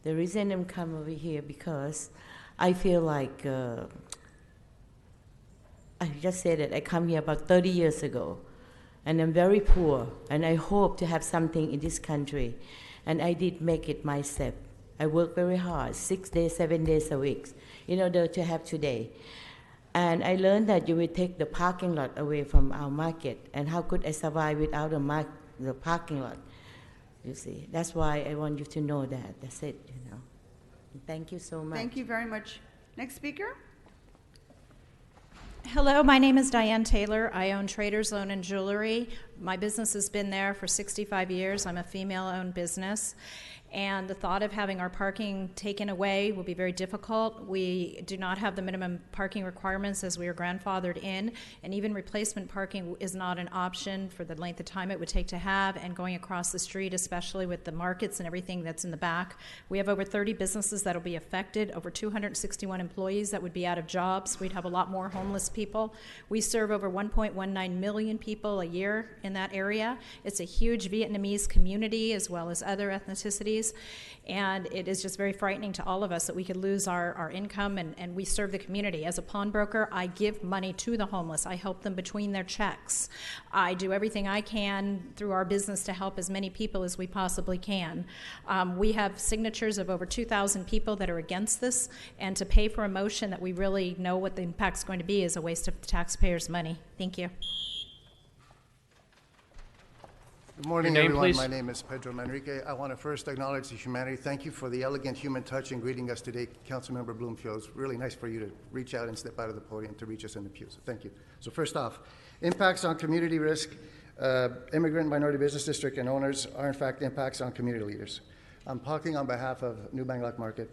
The reason I'm coming over here because I feel like I just said it. I come here about 30 years ago, and I'm very poor, and I hope to have something in this country, and I did make it myself. I work very hard, 6 days, 7 days a week, in order to have today. And I learned that you will take the parking lot away from our market. And how could I survive without the parking lot? You see, that's why I want you to know that. That's it, you know. Thank you so much. Thank you very much. Next speaker. Hello, my name is Diane Taylor. I own Trader's Loan and Jewelry. My business has been there for 65 years. I'm a female-owned business. And the thought of having our parking taken away will be very difficult. We do not have the minimum parking requirements as we are grandfathered in, and even replacement parking is not an option for the length of time it would take to have, and going across the street, especially with the markets and everything that's in the back. We have over 30 businesses that will be affected, over 261 employees that would be out of jobs. We'd have a lot more homeless people. We serve over 1.19 million people a year in that area. It's a huge Vietnamese community as well as other ethnicities. And it is just very frightening to all of us that we could lose our income, and we serve the community. As a pawnbroker, I give money to the homeless. I help them between their checks. I do everything I can through our business to help as many people as we possibly can. We have signatures of over 2,000 people that are against this, and to pay for a motion that we really know what the impact's going to be is a waste of taxpayers' money. Thank you. Good morning, Your name, everyone. please. My name is Pedro Manrique. I want to first acknowledge the humanity. Thank you for the elegant human touch in greeting us today, Councilmember Bloomfield. It's really nice for you to reach out and step out of the podium to reach us in the pews. So thank you. So first off, impacts on community risk, immigrant minority business district and owners are in fact impacts on community leaders. I'm talking on behalf of New Bangladesh Market.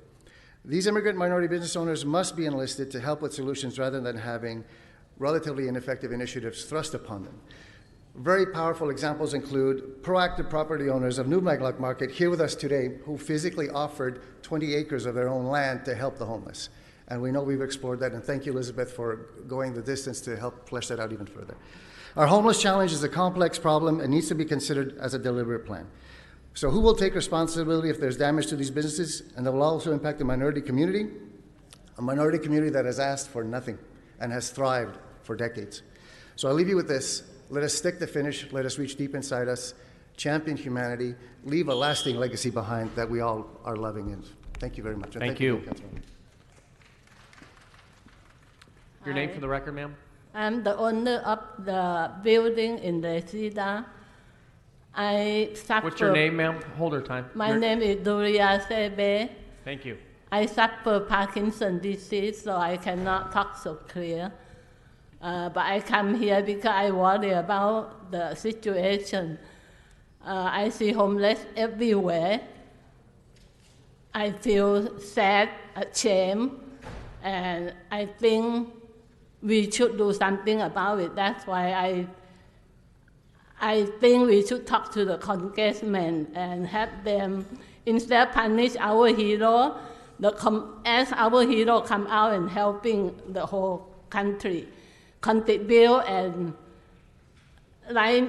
These immigrant minority business owners must be enlisted to help with solutions rather than having relatively ineffective initiatives thrust upon them. Very powerful examples include proactive property owners of New Bangladesh Market here with us today who physically offered 20 acres of their own land to help the homeless. And we know we've explored that, and thank you, Elizabeth, for going the distance to help flesh that out even further. Our homeless challenge is a complex problem and needs to be considered as a deliberate plan. So who will take responsibility if there's damage to these businesses? And that will also impact the minority community, a minority community that has asked for nothing and has thrived for decades. So I'll leave you with this. Let us stick the finish. Let us reach deep inside us, champion humanity, leave a lasting legacy behind that we all are loving. And thank you very much. And Thank you. Councilman. Your name for the record, ma'am? I'm the owner of the building in the Reseda. I suffer. What's your name, ma'am? Hold her time. My name is Doria Sebe. Thank you. I suffer Parkinson's disease, so I cannot talk so clear. But I come here because I worry about the situation. I see homeless everywhere. I feel sad, ashamed, and I think we should do something about it. That's why I think we should talk to the congressmen and have them, instead of punish our hero, as our hero come out and helping the whole country. Contribute and like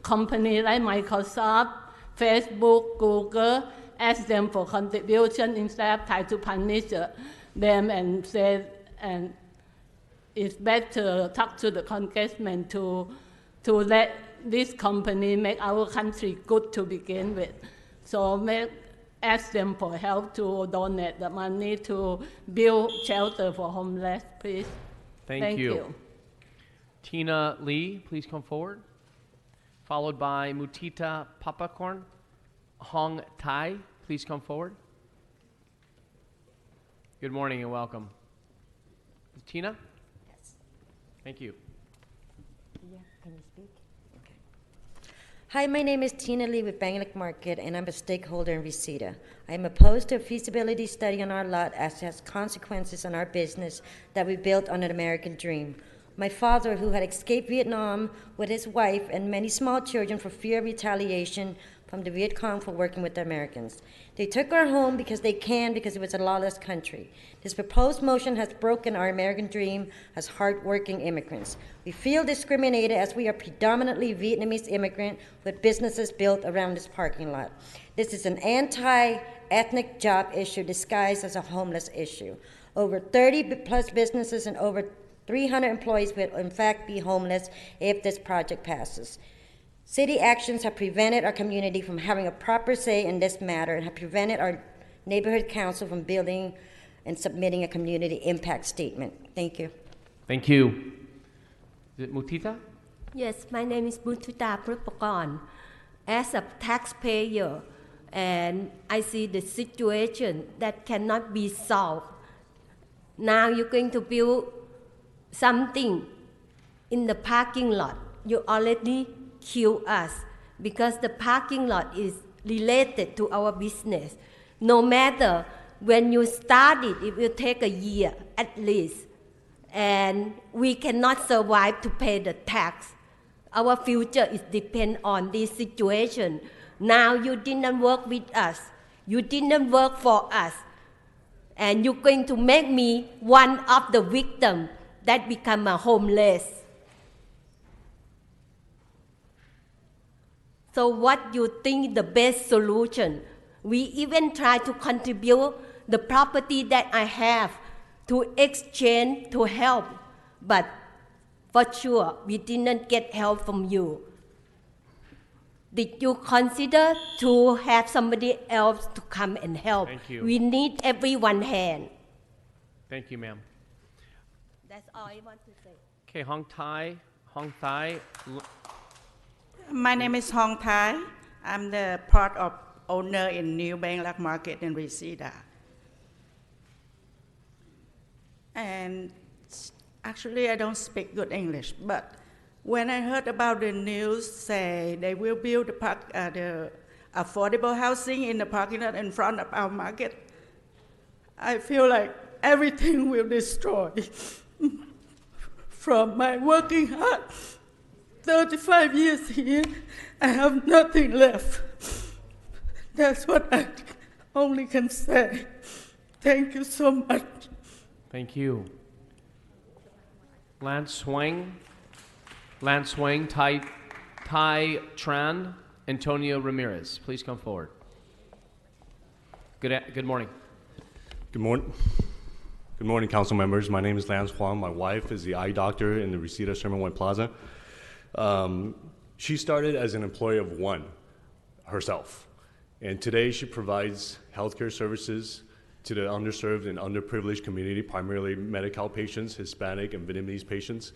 companies like Microsoft, Facebook, Google, ask them for contribution instead of try to punish them and say, and it's better to talk to the congressman to let this company make our country good to begin with. So ask them for help to donate the money to build shelter for homeless, please. Thank you. Tina Lee, please come forward. Followed by Mutita Papakorn. Hong Tai, please come forward. Good morning and welcome. Tina? Yes. Thank you. Yeah, can you speak? Okay. Hi, my name is Tina Lee with Bangladesh Market, and I'm a stakeholder in Reseda. I am opposed to a feasibility study on our lot as it has consequences on our business that we built on an American dream. My father, who had escaped Vietnam with his wife and many small children for fear of retaliation from the Viet Cong for working with the Americans. They took our home because they can, because it was a lawless country. This proposed motion has broken our American dream as hard-working immigrants. We feel discriminated as we are predominantly Vietnamese immigrant with businesses built around this parking lot. This is an anti-ethnic job issue disguised as a homeless issue. Over 30 plus businesses and over 300 employees will in fact be homeless if this project passes. City actions have prevented our community from having a proper say in this matter and have prevented our neighborhood council from building and submitting a community impact statement. Thank you. Thank you. Is it Mutita? Yes, my name is Mutita Prupakon. As a taxpayer, and I see the situation that cannot be solved. Now you're going to build something in the parking lot, you already kill us because the parking lot is related to our business. No matter when you start it, it will take a year at least, and we cannot survive to pay the tax. Our future is depend on this situation. Now you didn't work with us. You didn't work for us. And you're going to make me one of the victims that become a homeless. So what you think the best solution? We even try to contribute the property that I have to exchange to help, but for sure we didn't get help from you. Did you consider to have somebody else to come and help? Thank you. We need everyone's hand. Thank you, ma'am. That's all I want to say. Okay, Hong Thai. My name is Hong Thai. I'm the part of owner in New Bangladesh Market in Reseda. And actually, I don't speak good English, but when I heard about the news say they will build the affordable housing in the parking lot in front of our market, I feel like everything will destroy. From my working hard, 35 years here, I have nothing left. That's what I only can say. Thank you so much. Thank you. Lance Wang, Tai Tran, Antonio Ramirez. Please come forward. Good morning. Good morning. Good morning, council members. My name is Lance Huang. My wife is the eye doctor in the Reseda Sherman White Plaza. She started as an employee of one herself, and today she provides healthcare services to the underserved and underprivileged community, primarily Medi-Cal patients, Hispanic and Vietnamese patients.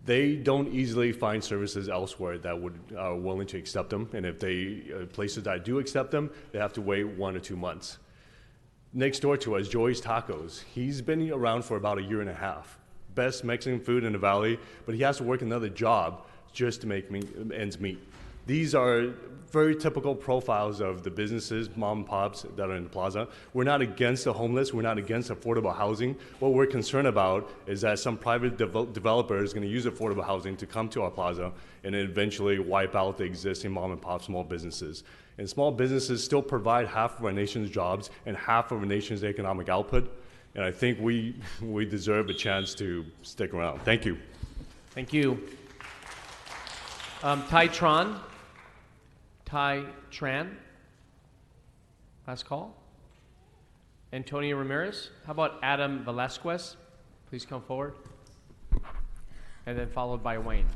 They don't easily find services elsewhere that are willing to accept them, and if places that do accept them, they have to wait 1 or 2 months. Next door to us, Joey's Tacos. He's been around for about 1.5 years. Best Mexican food in the valley, but he has to work another job just to make ends meet. These are very typical profiles of the businesses, mom and pops that are in the plaza. We're not against the homeless. We're not against affordable housing. What we're concerned about is that some private developer is going to use affordable housing to come to our plaza and then eventually wipe out the existing mom and pop small businesses. And small businesses still provide half of our nation's jobs and half of our nation's economic output. And I think we deserve a chance to stick around. Thank you. Thank you. Tai Tran. Last call. Antonio Ramirez. How about Adam Velasquez? Please come forward. And then followed by Wayne.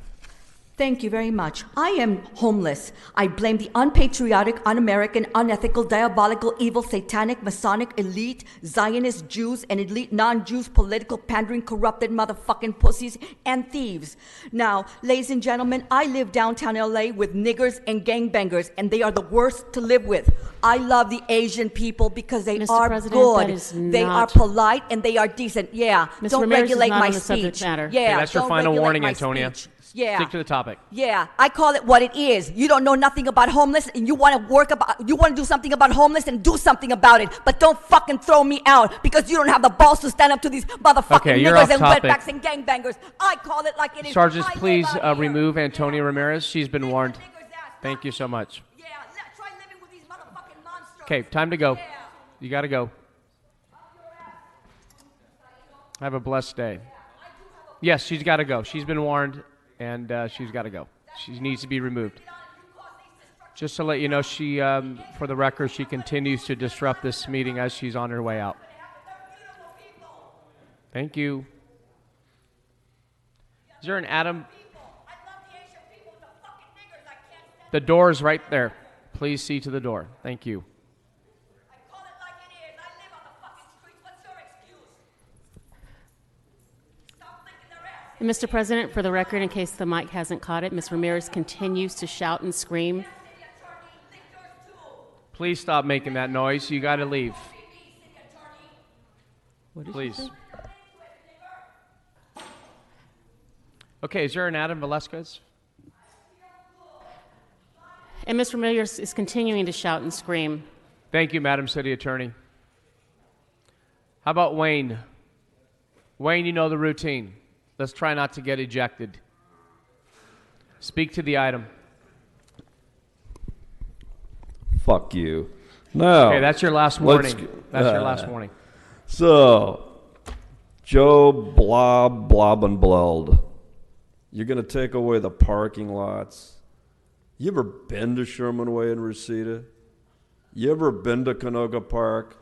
Thank you very much. I am homeless. I blame the unpatriotic, un-American, unethical, diabolical, evil, satanic, Masonic, elite, Zionist Jews, and elite non-Jews, political, pandering, corrupted motherfucking pussies and thieves. Now, ladies and gentlemen, I live downtown LA with niggers and gangbangers, and they are the worst to live with. I love the Asian people because they Mr. are President, good. that is They are not- polite and they are decent. Yeah, Ms. don't Ramirez is regulate not my on the subject speech. matter. Yeah, Okay, that's your don't final regulate warning, my Antonia. speech. Yeah. Stick to the topic. Yeah, I call it what it is. You don't know nothing about homeless, and you want to do something about homeless, and do something about it. But don't fucking throw me out because you don't have the balls to stand up to these motherfucking Okay, you're niggers off and topic. wetbacks and gangbangers. I call it like it is. Sergeants, I live please out here. remove Antonia Ramirez. She's been warned. Thank you so much. Try living with these motherfucking monsters. Okay, time to go. You got to go. Have a blessed day. Yes, she's got to go. She's been warned, and she's got to go. She needs to be removed. Just to let you know, she, for the record, she continues to disrupt this meeting as she's on her way out. Thank you. Is there an Adam? The door is right there. Please see to the door. Thank you. Mr. President, for the record, in case the mic hasn't caught it, Ms. Ramirez continues to shout and scream. Please stop making that noise. You got to leave. What did Please. she say? Okay, is there an Adam Velasquez? And Mr. Miller is continuing to shout and scream. Thank you, Madam City Attorney. How about Wayne? Wayne, you know the routine. Let's try not to get ejected. Speak to the item. Fuck you. No. Okay, that's your last warning. That's your last warning. So, Joe Blob and Bleld, you're going to take away the parking lots. You ever been to Sherman Way in Reseda? You ever been to Canoga Park?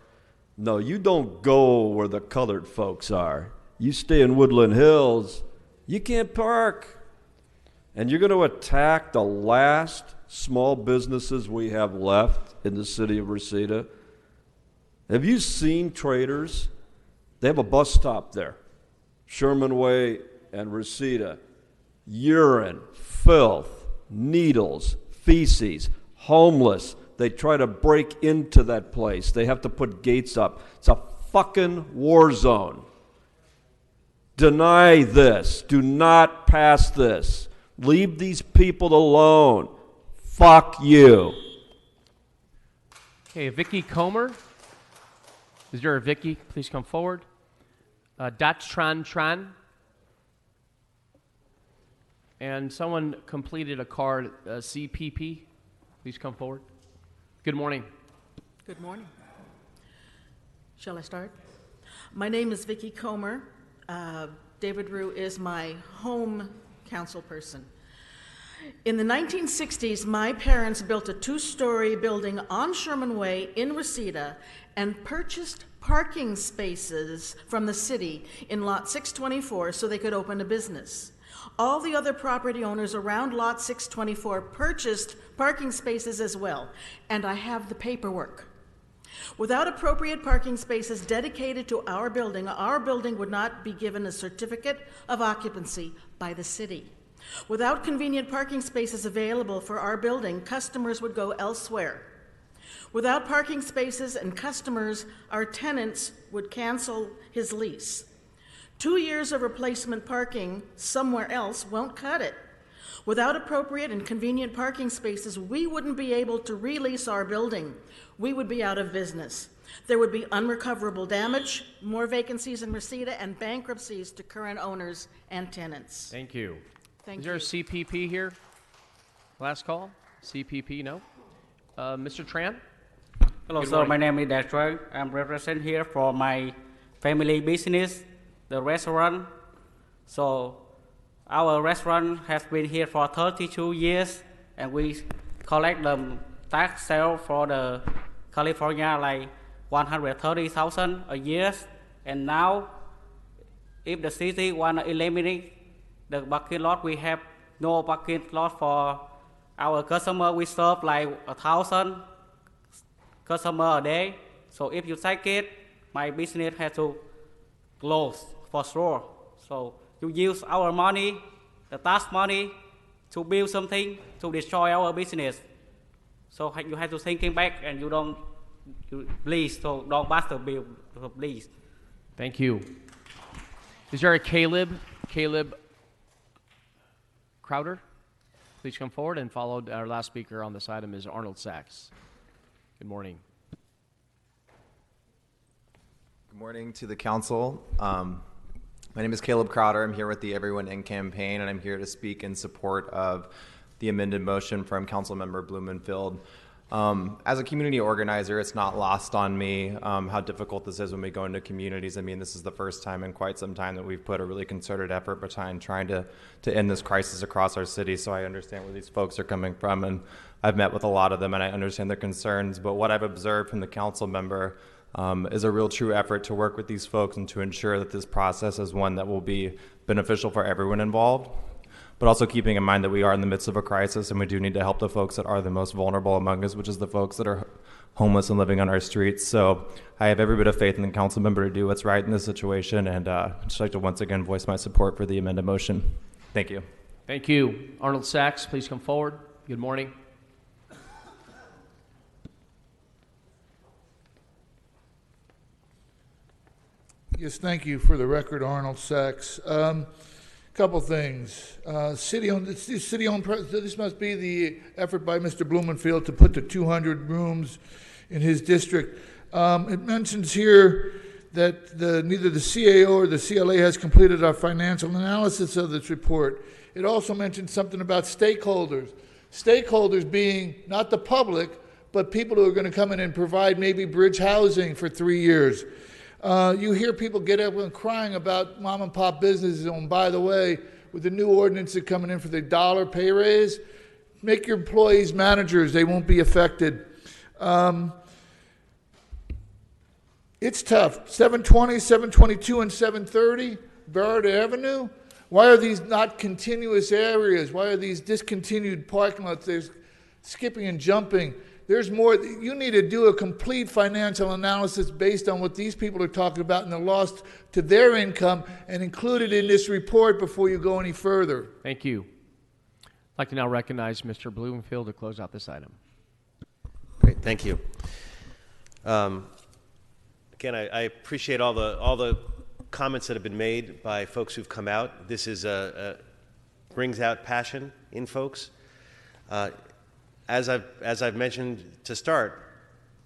No, you don't go where the colored folks are. You stay in Woodland Hills. You can't park. And you're going to attack the last small businesses we have left in the city of Reseda. Have you seen Traders? They have a bus stop there. Sherman Way and Reseda. Urine, filth, needles, feces, homeless. They try to break into that place. They have to put gates up. It's a fucking war zone. Deny this. Do not pass this. Leave these people alone. Fuck you. Okay, Vicky Comer. Is there a Vicky? Please come forward. Tran. And someone completed a card, CPP. Please come forward. Good morning. Good morning. Shall I start? My name is Vicky Comer. David Rue is my home council person. In the 1960s, my parents built a 2-story building on Sherman Way in Reseda and purchased parking spaces from the city in Lot 624 so they could open a business. All the other property owners around Lot 624 purchased parking spaces as well, and I have the paperwork. Without appropriate parking spaces dedicated to our building would not be given a certificate of occupancy by the city. Without convenient parking spaces available for our building, customers would go elsewhere. Without parking spaces and customers, our tenants would cancel his lease. 2 years of replacement parking somewhere else won't cut it. Without appropriate and convenient parking spaces, we wouldn't be able to release our building. We would be out of business. There would be unrecoverable damage, more vacancies in Reseda, and bankruptcies to current owners and tenants. Thank you. Thank Is there a CPP here? Last call? CPP, no? Mr. Tran? Hello, Good sir. morning. My name is Dashwag. I'm represent here for my family business, the restaurant. So our restaurant has been here for 32 years, and we collect the tax sale for the California like 130,000 a year. And now, if the city want to eliminate the parking lot, we have no parking lot for our customer. We serve like 1,000 customer a day. So if you take it, my business has to close for sure. So you use our money, the tax money, to build something to destroy our business. So you have to thinking back, and please, so don't pass the bill, please. Thank you. Is there a Caleb Crowder? Please come forward, and followed our last speaker on this item is Arnold Sachs. Good morning. Good morning to the council. My name is Caleb Crowder. I'm here with the Everyone In campaign, and I'm here to speak in support of the amended motion from Councilmember Blumenfield. As a community organizer, it's not lost on me how difficult this is when we go into communities. I mean, this is the first time in quite some time that we've put a really concerted effort behind trying to end this crisis across our city, so I understand where these folks are coming from, and I've met with a lot of them, and I understand their concerns. But what I've observed from the council member is a real true effort to work with these folks and to ensure that this process is one that will be beneficial for everyone involved, but also keeping in mind that we are in the midst of a crisis, and we do need to help the folks that are the most vulnerable among us, which is the folks that are homeless and living on our streets. So I have every bit of faith in the council member to do what's right in this situation, and I'd just like to once again voice my support for the amended motion. Thank you. Thank you. Arnold Sachs, please come forward. Good morning. Yes, thank you. For the record, Arnold Sachs. Couple things. City-owned. This must be the effort by Mr. Blumenfield to put the 200 rooms in his district. It mentions here that neither the CAO or the CLA has completed our financial analysis of this report. It also mentions something about stakeholders. Stakeholders being not the public, but people who are going to come in and provide maybe bridge housing for 3 years. You hear people get up and crying about mom and pop businesses. And by the way, with the new ordinance that's coming in for the $1 pay raise, make your employees managers. They won't be affected. It's tough. 720, 722, and 730, Barrett Avenue. Why are these not continuous areas? Why are these discontinued parking lots? There's skipping and jumping. There's more. You need to do a complete financial analysis based on what these people are talking about and the loss to their income and include it in this report before you go any further. Thank you. I'd like to now recognize Mr. Blumenfield to close out this item. Great, thank you. Again, I appreciate all the comments that have been made by folks who've come out. This is brings out passion in folks. As I've mentioned to start,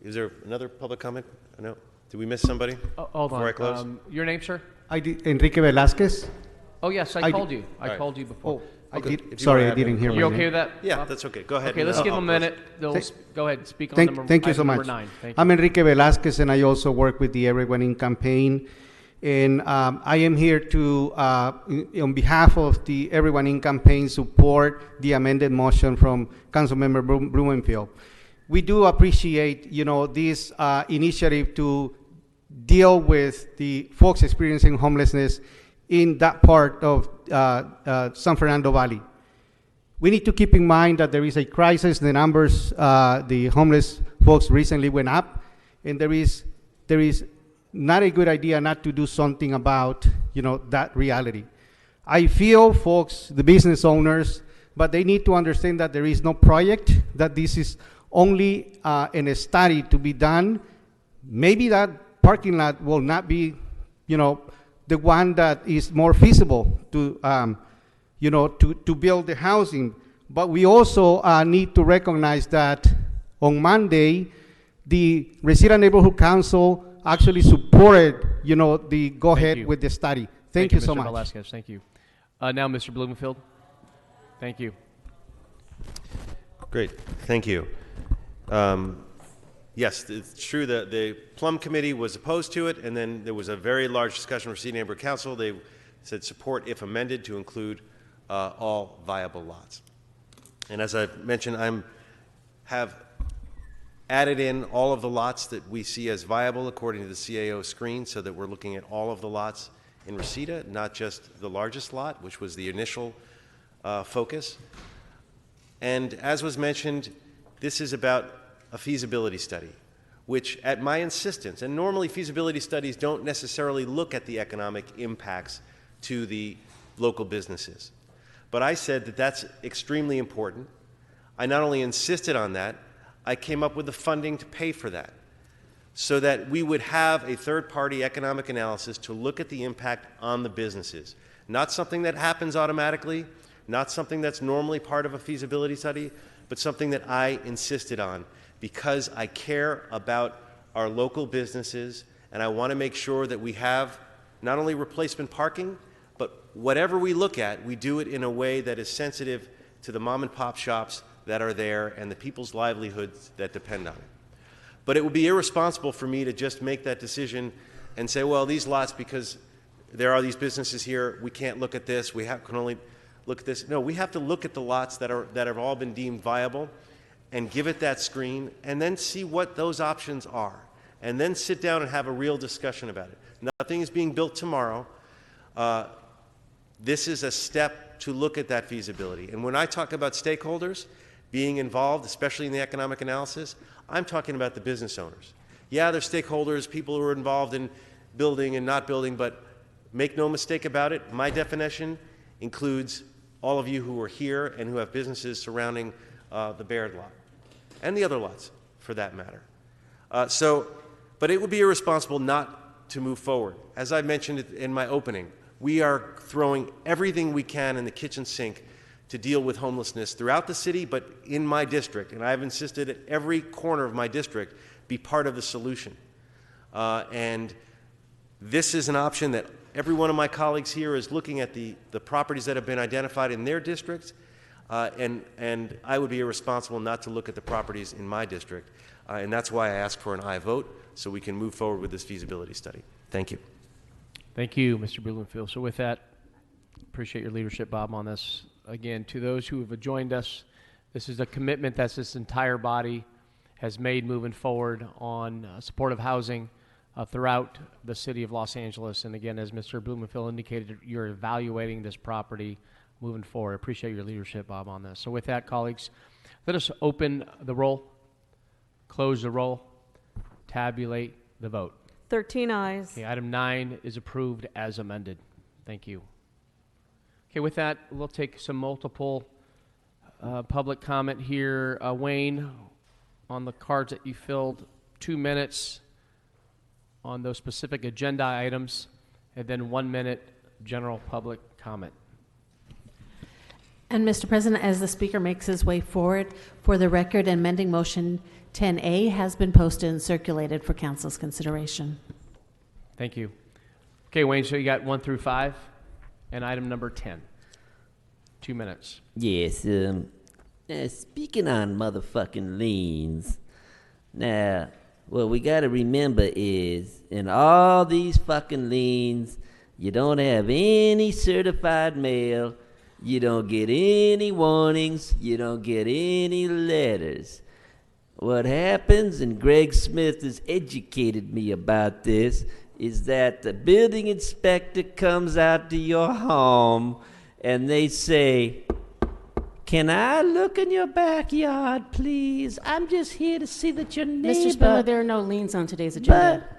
is there another public comment? No. Did we miss somebody? Hold before on. I close? Your name, sir? Enrique Velasquez. Oh yes, I called you. I called you before. I didn't hear. You okay with that? Yeah, that's okay. Go ahead. Okay, let's give them a minute. They'll go ahead and speak on number. Thank you so much. Number 9. Thank you. I'm Enrique Velasquez, and I also work with the Everyone In campaign. And I am here to, on behalf of the Everyone In campaign, support the amended motion from Councilmember Blumenfield. We do appreciate, this initiative to deal with the folks experiencing homelessness in that part of San Fernando Valley. We need to keep in mind that there is a crisis. The numbers, the homeless folks recently went up, and there is not a good idea not to do something about, that reality. I feel folks, the business owners, but they need to understand that there is no project, that this is only in a study to be done. Maybe that parking lot will not be, the one that is more feasible to, to build the housing. But we also need to recognize that on Monday, the Reseda Neighborhood Council actually supported, the go ahead with the study. Thank you so Mr. much. Velasquez. Thank you. Now, Mr. Blumenfield. Thank you. Great. Thank you. Yes, it's true that the Plum Committee was opposed to it, and then there was a very large discussion with Reseda Neighborhood Council. They said support, if amended, to include all viable lots. And as I mentioned, have added in all of the lots that we see as viable according to the CAO screen, so that we're looking at all of the lots in Reseda, not just the largest lot, which was the initial focus. And as was mentioned, this is about a feasibility study, which at my insistence, and normally feasibility studies don't necessarily look at the economic impacts to the local businesses. But I said that that's extremely important. I not only insisted on that, I came up with the funding to pay for that, so that we would have a third-party economic analysis to look at the impact on the businesses. Not something that happens automatically, not something that's normally part of a feasibility study, but something that I insisted on because I care about our local businesses, and I want to make sure that we have not only replacement parking, but whatever we look at, we do it in a way that is sensitive to the mom and pop shops that are there and the people's livelihoods that depend on it. But it would be irresponsible for me to just make that decision and say, well, these lots, because there are these businesses here, we can't look at this, can only look at this. No, we have to look at the lots that have all been deemed viable and give it that screen and then see what those options are and then sit down and have a real discussion about it. Nothing is being built tomorrow. This is a step to look at that feasibility. And when I talk about stakeholders being involved, especially in the economic analysis, I'm talking about the business owners. Yeah, there's stakeholders, people who are involved in building and not building, but make no mistake about it, my definition includes all of you who are here and who have businesses surrounding the Baird lot, and the other lots, for that matter. But it would be irresponsible not to move forward. As I mentioned in my opening, We are throwing everything we can in the kitchen sink to deal with homelessness throughout the city, but in my district. And I've insisted at every corner of my district be part of the solution. And this is an option that every one of my colleagues here is looking at the properties that have been identified in their districts, and I would be irresponsible not to look at the properties in my district. And that's why I ask for an aye vote, so we can move forward with this feasibility study. Thank you. Thank you, Mr. Blumenfield. So with that, appreciate your leadership, Bob, on this. Again, to those who have joined us, this is a commitment that this entire body has made moving forward on supportive housing throughout the city of Los Angeles. And again, as Mr. Blumenfield indicated, you're evaluating this property moving forward. I appreciate your leadership, Bob, on this. So with that, colleagues, let us open the roll, close the roll, tabulate the vote. 13 ayes. Okay, item 9 is approved as amended. Thank you. Okay, with that, we'll take some multiple public comment here. Wayne, on the cards that you filled, 2 minutes on those specific agenda items, and then 1 minute general public comment. And Mr. President, as the speaker makes his way forward, for the record, amending motion 10A has been posted and circulated for council's consideration. Thank you. Okay, Wayne, so you got 1 through 5 and item number 10. 2 minutes. Yes, speaking on motherfucking liens, now, what we got to remember is, in all these fucking liens, you don't have any certified mail, you don't get any warnings, you don't get any letters. What happens, and Greg Smith has educated me about this, is that the building inspector comes out to your home and they say, "Can I look in your backyard, please? I'm just here to see that your neighbor..." Mr. Spiller, there are no liens on today's agenda. But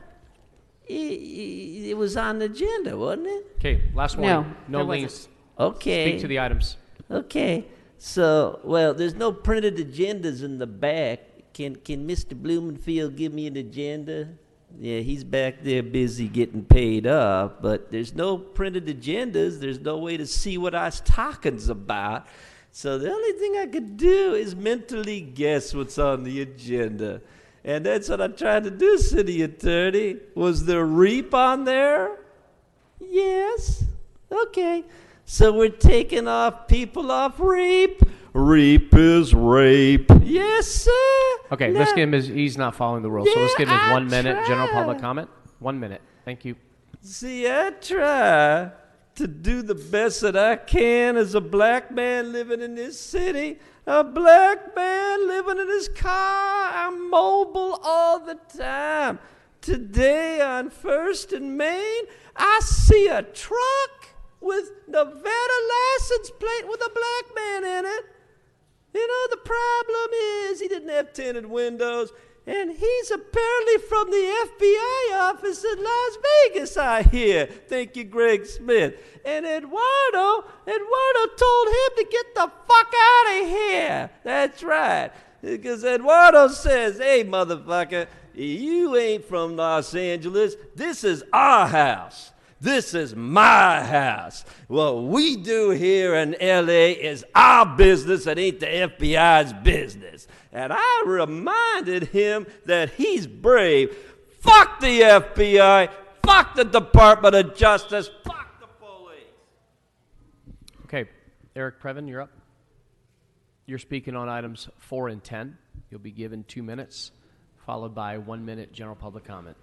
it was on the agenda, wasn't it? Okay, last one. No, No there liens. wasn't. Okay. Speak to the items. Okay. So, well, there's no printed agendas in the back. Can Mr. Blumenfield give me an agenda? Yeah, he's back there busy getting paid up, but there's no printed agendas. There's no way to see what I was talking about. So the only thing I could do is mentally guess what's on the agenda. And that's what I tried to do, City Attorney. Was there REAP on there? Yes. Okay. So we're taking off people off REAP. REAP is rape. Yes, sir. Okay, let's give him he's not following the rules, so let's give him 1 minute general public comment. 1 minute. Thank you. See, I try to do the best that I can as a black man living in this city, a black man living in his car. I'm mobile all the time. Today on 1st and Main, I see a truck with Nevada license plate with a black man in it. You know, the problem is he didn't have tinted windows, and he's apparently from the FBI office in Las Vegas, I hear. Thank you, Greg Smith. And Eduardo told him to get the fuck out of here. That's right. Because Eduardo says, "Hey, motherfucker, you ain't from Los Angeles. This is our house. This is my house. What we do here in L.A. is our business. It ain't the FBI's business." And I reminded him that he's brave. Fuck the FBI. Fuck the Department of Justice. Fuck the police. Okay, Eric Previn, you're up. You're speaking on items 4 and 10. You'll be given 2 minutes, followed by 1 minute general public comment.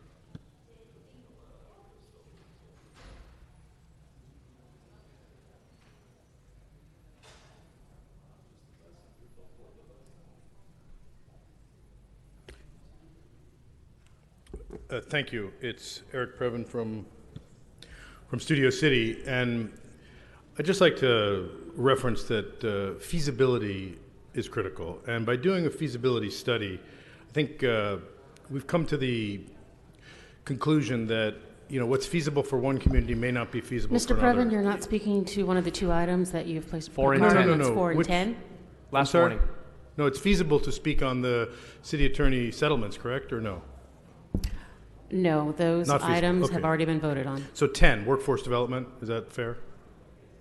Thank you. It's Eric Previn from Studio City, and I'd just like to reference that feasibility is critical. And by doing a feasibility study, I think we've come to the conclusion that what's feasible for one community may not be feasible for another. Mr. Previn, you're not speaking to one of the 2 items that you've placed. 4 and 10. No. 4 and 10. Last warning. No, it's feasible to speak on the city attorney settlements, correct or no? No, those Not feasible. items Okay. have already been voted on. So 10, workforce development, is that fair?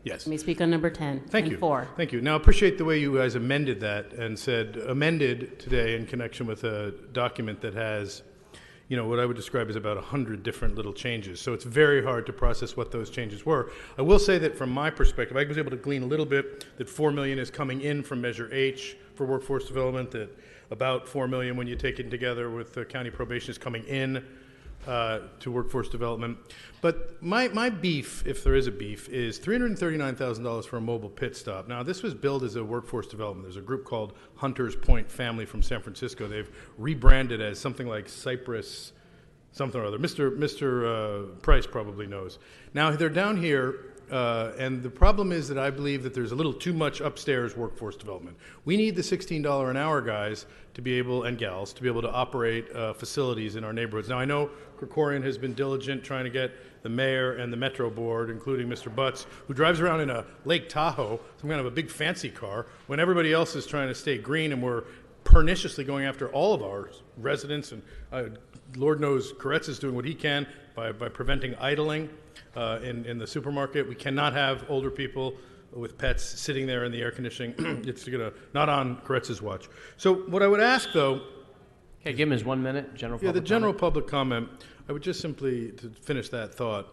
Yes. Let me speak on number 10 Thank and you. 4. Thank you. Now, I appreciate the way you guys amended that and said amended today in connection with a document that has, you know, what I would describe as about 100 different little changes. So it's very hard to process what those changes were. I will say that from my perspective, I was able to glean a little bit that $4 million is coming in from Measure H for workforce development, that about $4 million when you take it together with the county probation is coming in to workforce development. But my beef, if there is a beef, is $339,000 for a mobile pit stop. Now, this was billed as a workforce development. There's a group called Hunters Point Family from San Francisco. They've rebranded as something like Cypress something or other. Mr. Price probably knows. Now, they're down here, and the problem is that I believe that there's a little too much upstairs workforce development. We need the $16 an hour guys to be able, and gals, to be able to operate facilities in our neighborhoods. Now, I know Krikorian has been diligent trying to get the mayor and the Metro Board, including Mr. Butts, who drives around in a Lake Tahoe, some kind of a big fancy car, when everybody else is trying to stay green, and we're perniciously going after all of our residents. And Lord knows Koretz is doing what he can by preventing idling in the supermarket. We cannot have older people with pets sitting there in the air conditioning. It's not on Koretz's watch. So what I would ask, though... Okay, give him his 1 minute, general public the general comment. public comment, I would just simply, to finish that thought,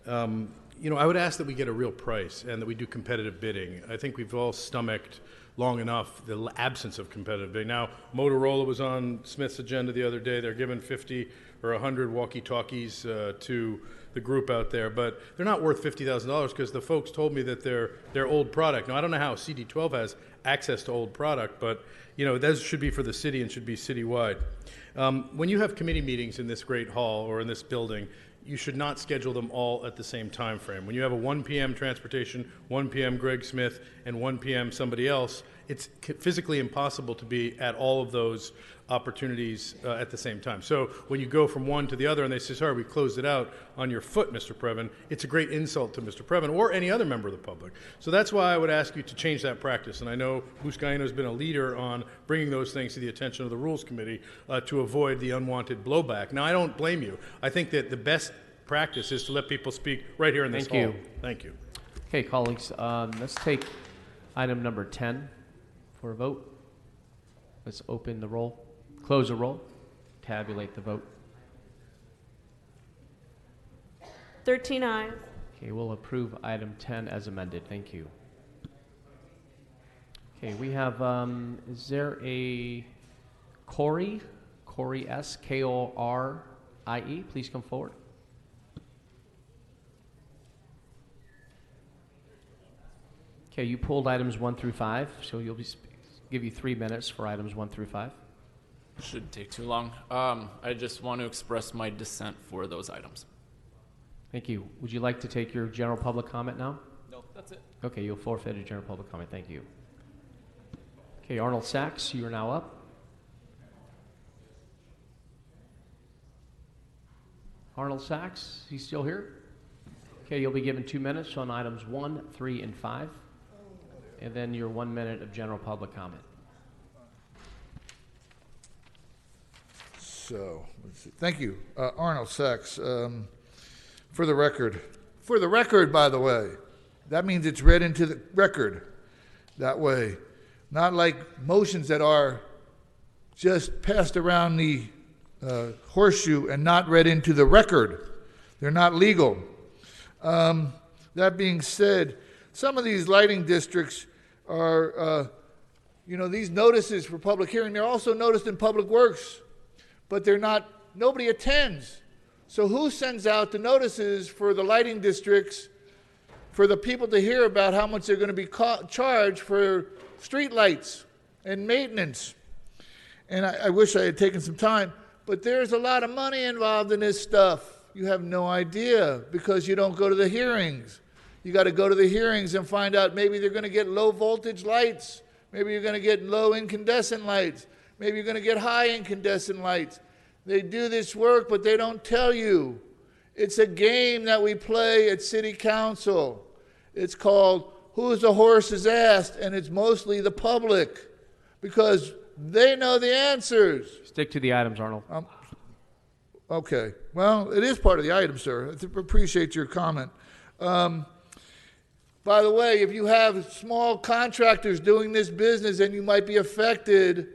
you know, I would ask that we get a real price and that we do competitive bidding. I think we've all stomached long enough the absence of competitive bidding. Now, Motorola was on Smith's agenda the other day. They're giving 50 or 100 walkie-talkies to the group out there, but they're not worth $50,000 because the folks told me that they're old product. Now, I don't know how CD12 has access to old product, but you know, those should be for the city and should be citywide. When you have committee meetings in this great hall or in this building, you should not schedule them all at the same time frame. When you have a 1 p.m. transportation, 1 p.m. Greg Smith, and 1 p.m. somebody else, it's physically impossible to be at all of those opportunities at the same time. So when you go from one to the other and they say, sorry, we closed it out on your foot, Mr. Previn, it's a great insult to Mr. Previn or any other member of the public. So that's why I would ask you to change that practice. And I know Buscaino has been a leader on bringing those things to the attention of the Rules Committee to avoid the unwanted blowback. Now, I don't blame you. I think that the best practice is to let people speak right here in this hall. Thank you. Okay, colleagues, let's take item number 10 for a vote. Let's open the roll, close the roll, tabulate the vote. 13 ayes. Okay, we'll approve item 10 as amended. Thank you. Okay, we have, is there a Corey S, K-O-R-I-E? Please come forward. Okay, you pulled items 1 through 5, so you'll give you 3 minutes for items 1 through 5. Shouldn't take too long. I just want to express my dissent for those items. Thank you. Would you like to take your general public comment now? No, that's it. Okay, you'll forfeit a general public comment. Thank you. Okay, Arnold Sachs, you are now up. Arnold Sachs, he's still here? Okay, you'll be given 2 minutes on items 1, 3, and 5, and then your 1 minute of general public comment. So, let's see. Thank you, Arnold Sachs. For the record, by the way, that means it's read into the record that way, not like motions that are just passed around the horseshoe and not read into the record. They're not legal. That being said, some of these lighting districts are, these notices for public hearing, they're also noticed in Public Works, but they're not, nobody attends. So who sends out the notices for the lighting districts for the people to hear about how much they're going to be charged for street lights and maintenance? And I wish I had taken some time, but there's a lot of money involved in this stuff. You have no idea because you don't go to the hearings. You got to go to the hearings and find out maybe they're going to get low voltage lights. Maybe you're going to get low incandescent lights. Maybe you're going to get high incandescent lights. They do this work, but they don't tell you. It's a game that we play at City Council. It's called Who's the Horse's Ass, and it's mostly the public because they know the answers. Stick to the items, Arnold. Okay. Well, it is part of the item, sir. I appreciate your comment. By the way, if you have small contractors doing this business and you might be affected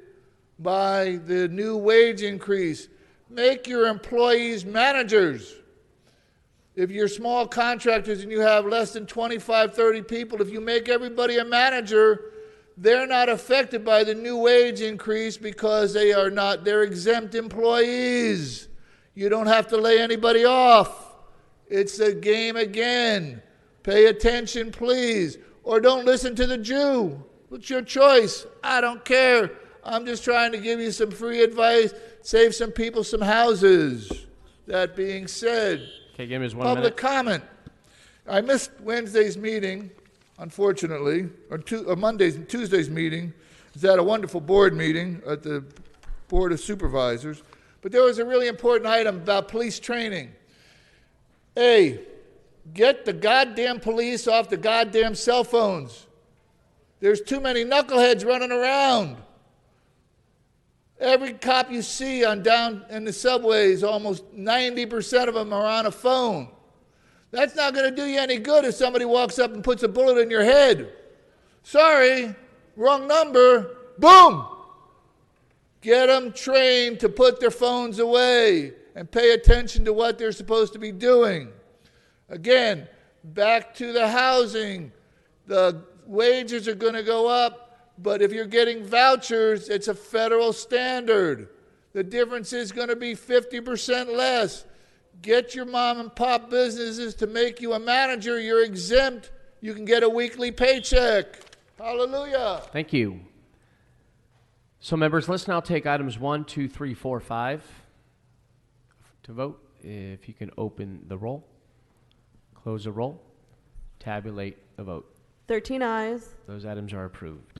by the new wage increase, make your employees managers. If you're small contractors and you have less than 25, 30 people, if you make everybody a manager, they're not affected by the new wage increase because they're exempt employees. You don't have to lay anybody off. It's a game again. Pay attention, please. Or don't listen to the Jew. It's your choice. I don't care. I'm just trying to give you some free advice, save some people some houses. That being said, Okay, give me just 1 public minute. comment. I missed Wednesday's meeting, unfortunately, or Monday's and Tuesday's meeting. It was at a wonderful board meeting at the Board of Supervisors. But there was a really important item about police training. A, get the goddamn police off the goddamn cell phones. There's too many knuckleheads running around. Every cop you see on down in the subways, almost 90% of them are on a phone. That's not going to do you any good if somebody walks up and puts a bullet in your head. Sorry, wrong number. Boom! Get them trained to put their phones away and pay attention to what they're supposed to be doing. Again, back to the housing. The wages are going to go up, but if you're getting vouchers, it's a federal standard. The difference is going to be 50% less. Get your mom and pop businesses to make you a manager. You're exempt. You can get a weekly paycheck. Hallelujah. Thank you. So, members, let's now take items 1, 2, 3, 4, 5 to vote. If you can open the roll, close the roll, tabulate the vote. 13 ayes. Those items are approved.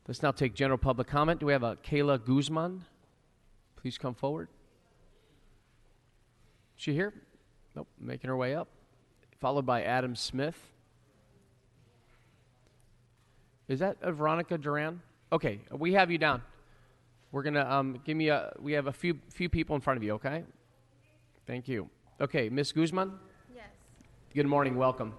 Let's now take general public comment. Do we have a Kayla Guzman? Please come forward. Is she here? Nope, making her way up. Followed by Adam Smith. Is that Veronica Duran? Okay, we have you down. We're gonna we have a few people in front of you. Okay. Thank you. Okay, Miss Guzman. Yes. Good morning. Welcome.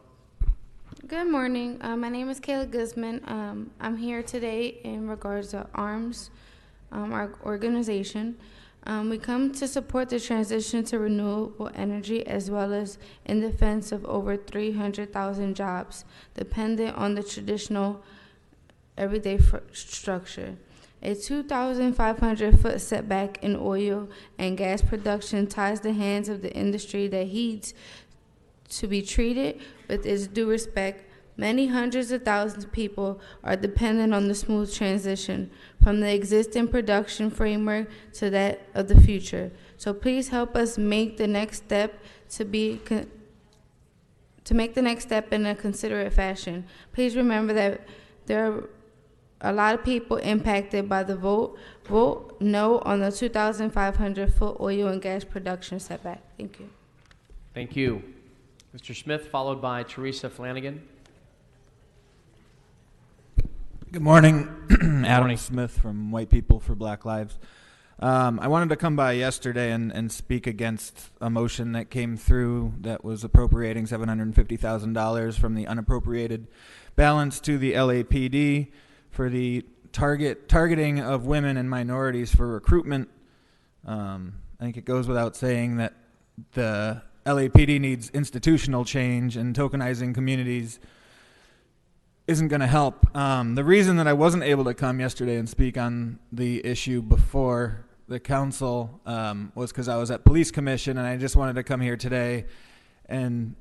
Good morning. My name is Kayla Guzman. I'm here today in regards to ARMS, our organization. We come to support the transition to renewable energy as well as in defense of over 300,000 jobs dependent on the traditional everyday structure. A 2,500-foot setback in oil and gas production ties the hands of the industry that heeds to be treated with its due respect. Many hundreds of thousands of people are dependent on the smooth transition from the existing production framework to that of the future. So please help us make the next step in a considerate fashion. Please remember that there are a lot of people impacted by the vote. Vote no on the 2,500-foot oil and gas production setback. Thank you. Thank you. Mr. Smith, followed by Teresa Flanagan. Good morning. Adam morning. Smith from White People for Black Lives. I wanted to come by yesterday and speak against a motion that came through that was appropriating $750,000 from the unappropriated balance to the LAPD for the targeting of women and minorities for recruitment. I think it goes without saying that the LAPD needs institutional change, and tokenizing communities isn't going to help. The reason that I wasn't able to come yesterday and speak on the issue before the council was because I was at police commission, and I just wanted to come here today and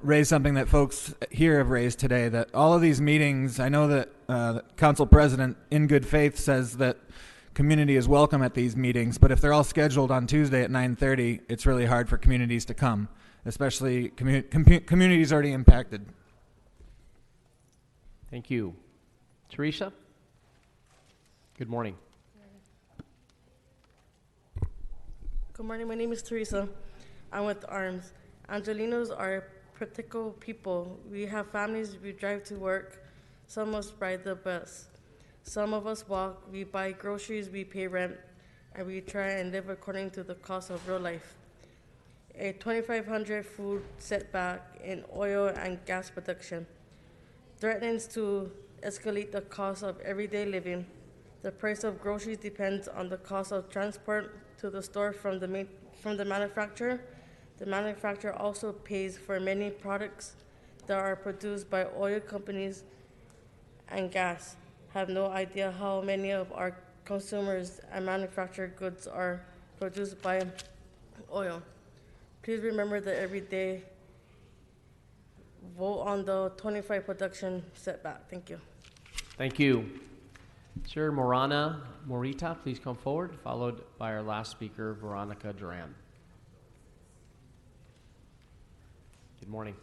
raise something that folks here have raised today, that all of these meetings, I know that the council president in good faith says that community is welcome at these meetings, but if they're all scheduled on Tuesday at 9:30, it's really hard for communities to come, especially communities already impacted. Thank you. Teresa? Good morning. Good morning. My name is Teresa. I'm with ARMS. Angelinos are practical people. We have families. We drive to work. Some of us ride the bus. Some of us walk. We buy groceries. We pay rent. and we try and live according to the cost of real life. A 2,500 food setback in oil and gas production threatens to escalate the cost of everyday living. The price of groceries depends on the cost of transport to the store from the manufacturer. The manufacturer also pays for many products that are produced by oil companies and gas. Have no idea how many of our consumers and manufactured goods are produced by oil. Please remember that every day. Vote on the 25 production setback. Thank you. Thank you. Chair Morita, please come forward, followed by our last speaker, Veronica Duran. Good morning.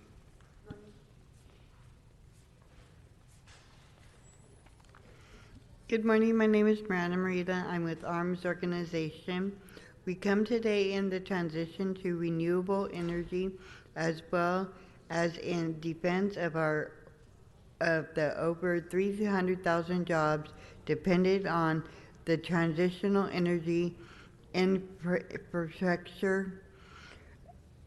Good morning. My name is Miranda Morita. I'm with ARMS Organization. We come today in the transition to renewable energy as well as in defense of the over 300,000 jobs dependent on the transitional energy infrastructure.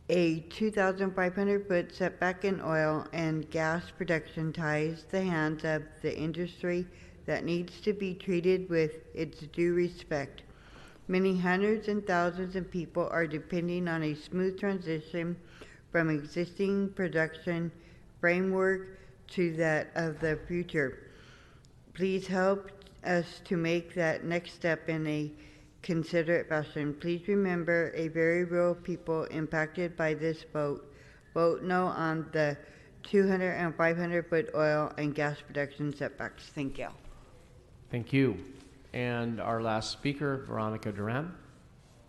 A 2,500-foot setback in oil and gas production ties the hands of the industry that needs to be treated with its due respect. Many hundreds and thousands of people are depending on a smooth transition from existing production framework to that of the future. Please help us to make that next step in a considerate fashion. Please remember a very real people impacted by this vote. Vote no on the 200 and 500-foot oil and gas production setbacks. Thank you. Thank you. And our last speaker, Veronica Duran,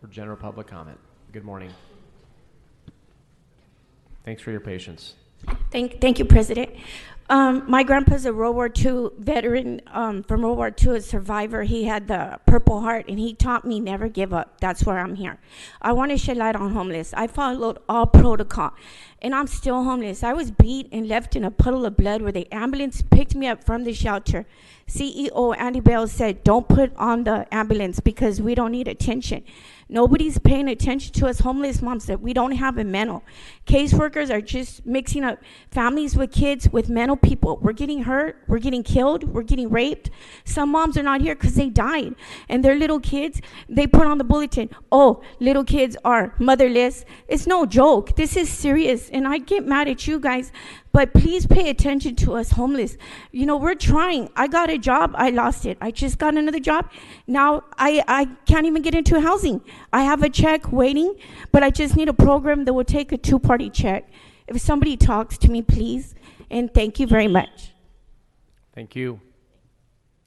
for general public comment. Good morning. Thanks for your patience. Thank you, President. My grandpa's a World War II veteran, from World War II, a survivor. He had the Purple Heart, and he taught me never give up. That's why I'm here. I want to shed light on homeless. I followed all protocol, and I'm still homeless. I was beat and left in a puddle of blood where the ambulance picked me up from the shelter. CEO Andy Bell said, don't put on the ambulance because we don't need attention. Nobody's paying attention to us homeless moms that we don't have a mental. Caseworkers are just mixing up families with kids with mental people. We're getting hurt, we're getting killed, we're getting raped. Some moms are not here because they died. And their little kids, they put on the bulletin, oh, little kids are motherless. It's no joke. This is serious. And I get mad at you guys, but please pay attention to us homeless. You know, we're trying. I got a job, I lost it. I just got another job. Now I can't even get into housing. I have a check waiting, but I just need a program that will take a two-party check. If somebody talks to me, please, and thank you very much. Thank you.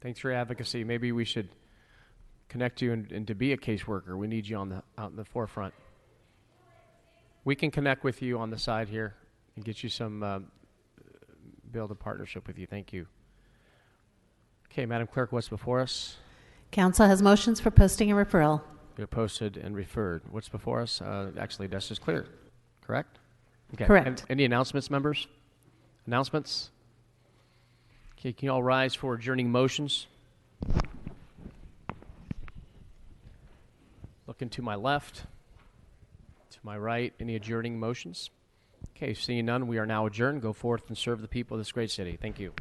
Thanks for your advocacy. Maybe we should connect you and to be a caseworker. We need you out in the forefront. We can connect with you on the side here and get you some, build a partnership with you. Thank you. Okay, Madam Clerk, what's before us? Council has motions for posting and referral. They're posted and referred. What's before us? Actually, that's just clear, correct? Okay. Correct. Any announcements, members? Announcements? Okay, can you all rise for adjourning motions? Looking to my left, to my right, any adjourning motions? Okay, seeing none, we are now adjourned. Go forth and serve the people of this great city. Thank you.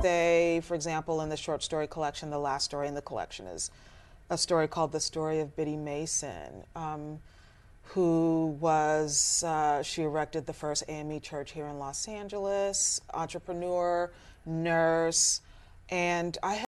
They, for example, in the short story collection, the last story in the collection is a story called The Story of Biddy Mason, who was, she erected the first AME church here in Los Angeles, entrepreneur, nurse, and I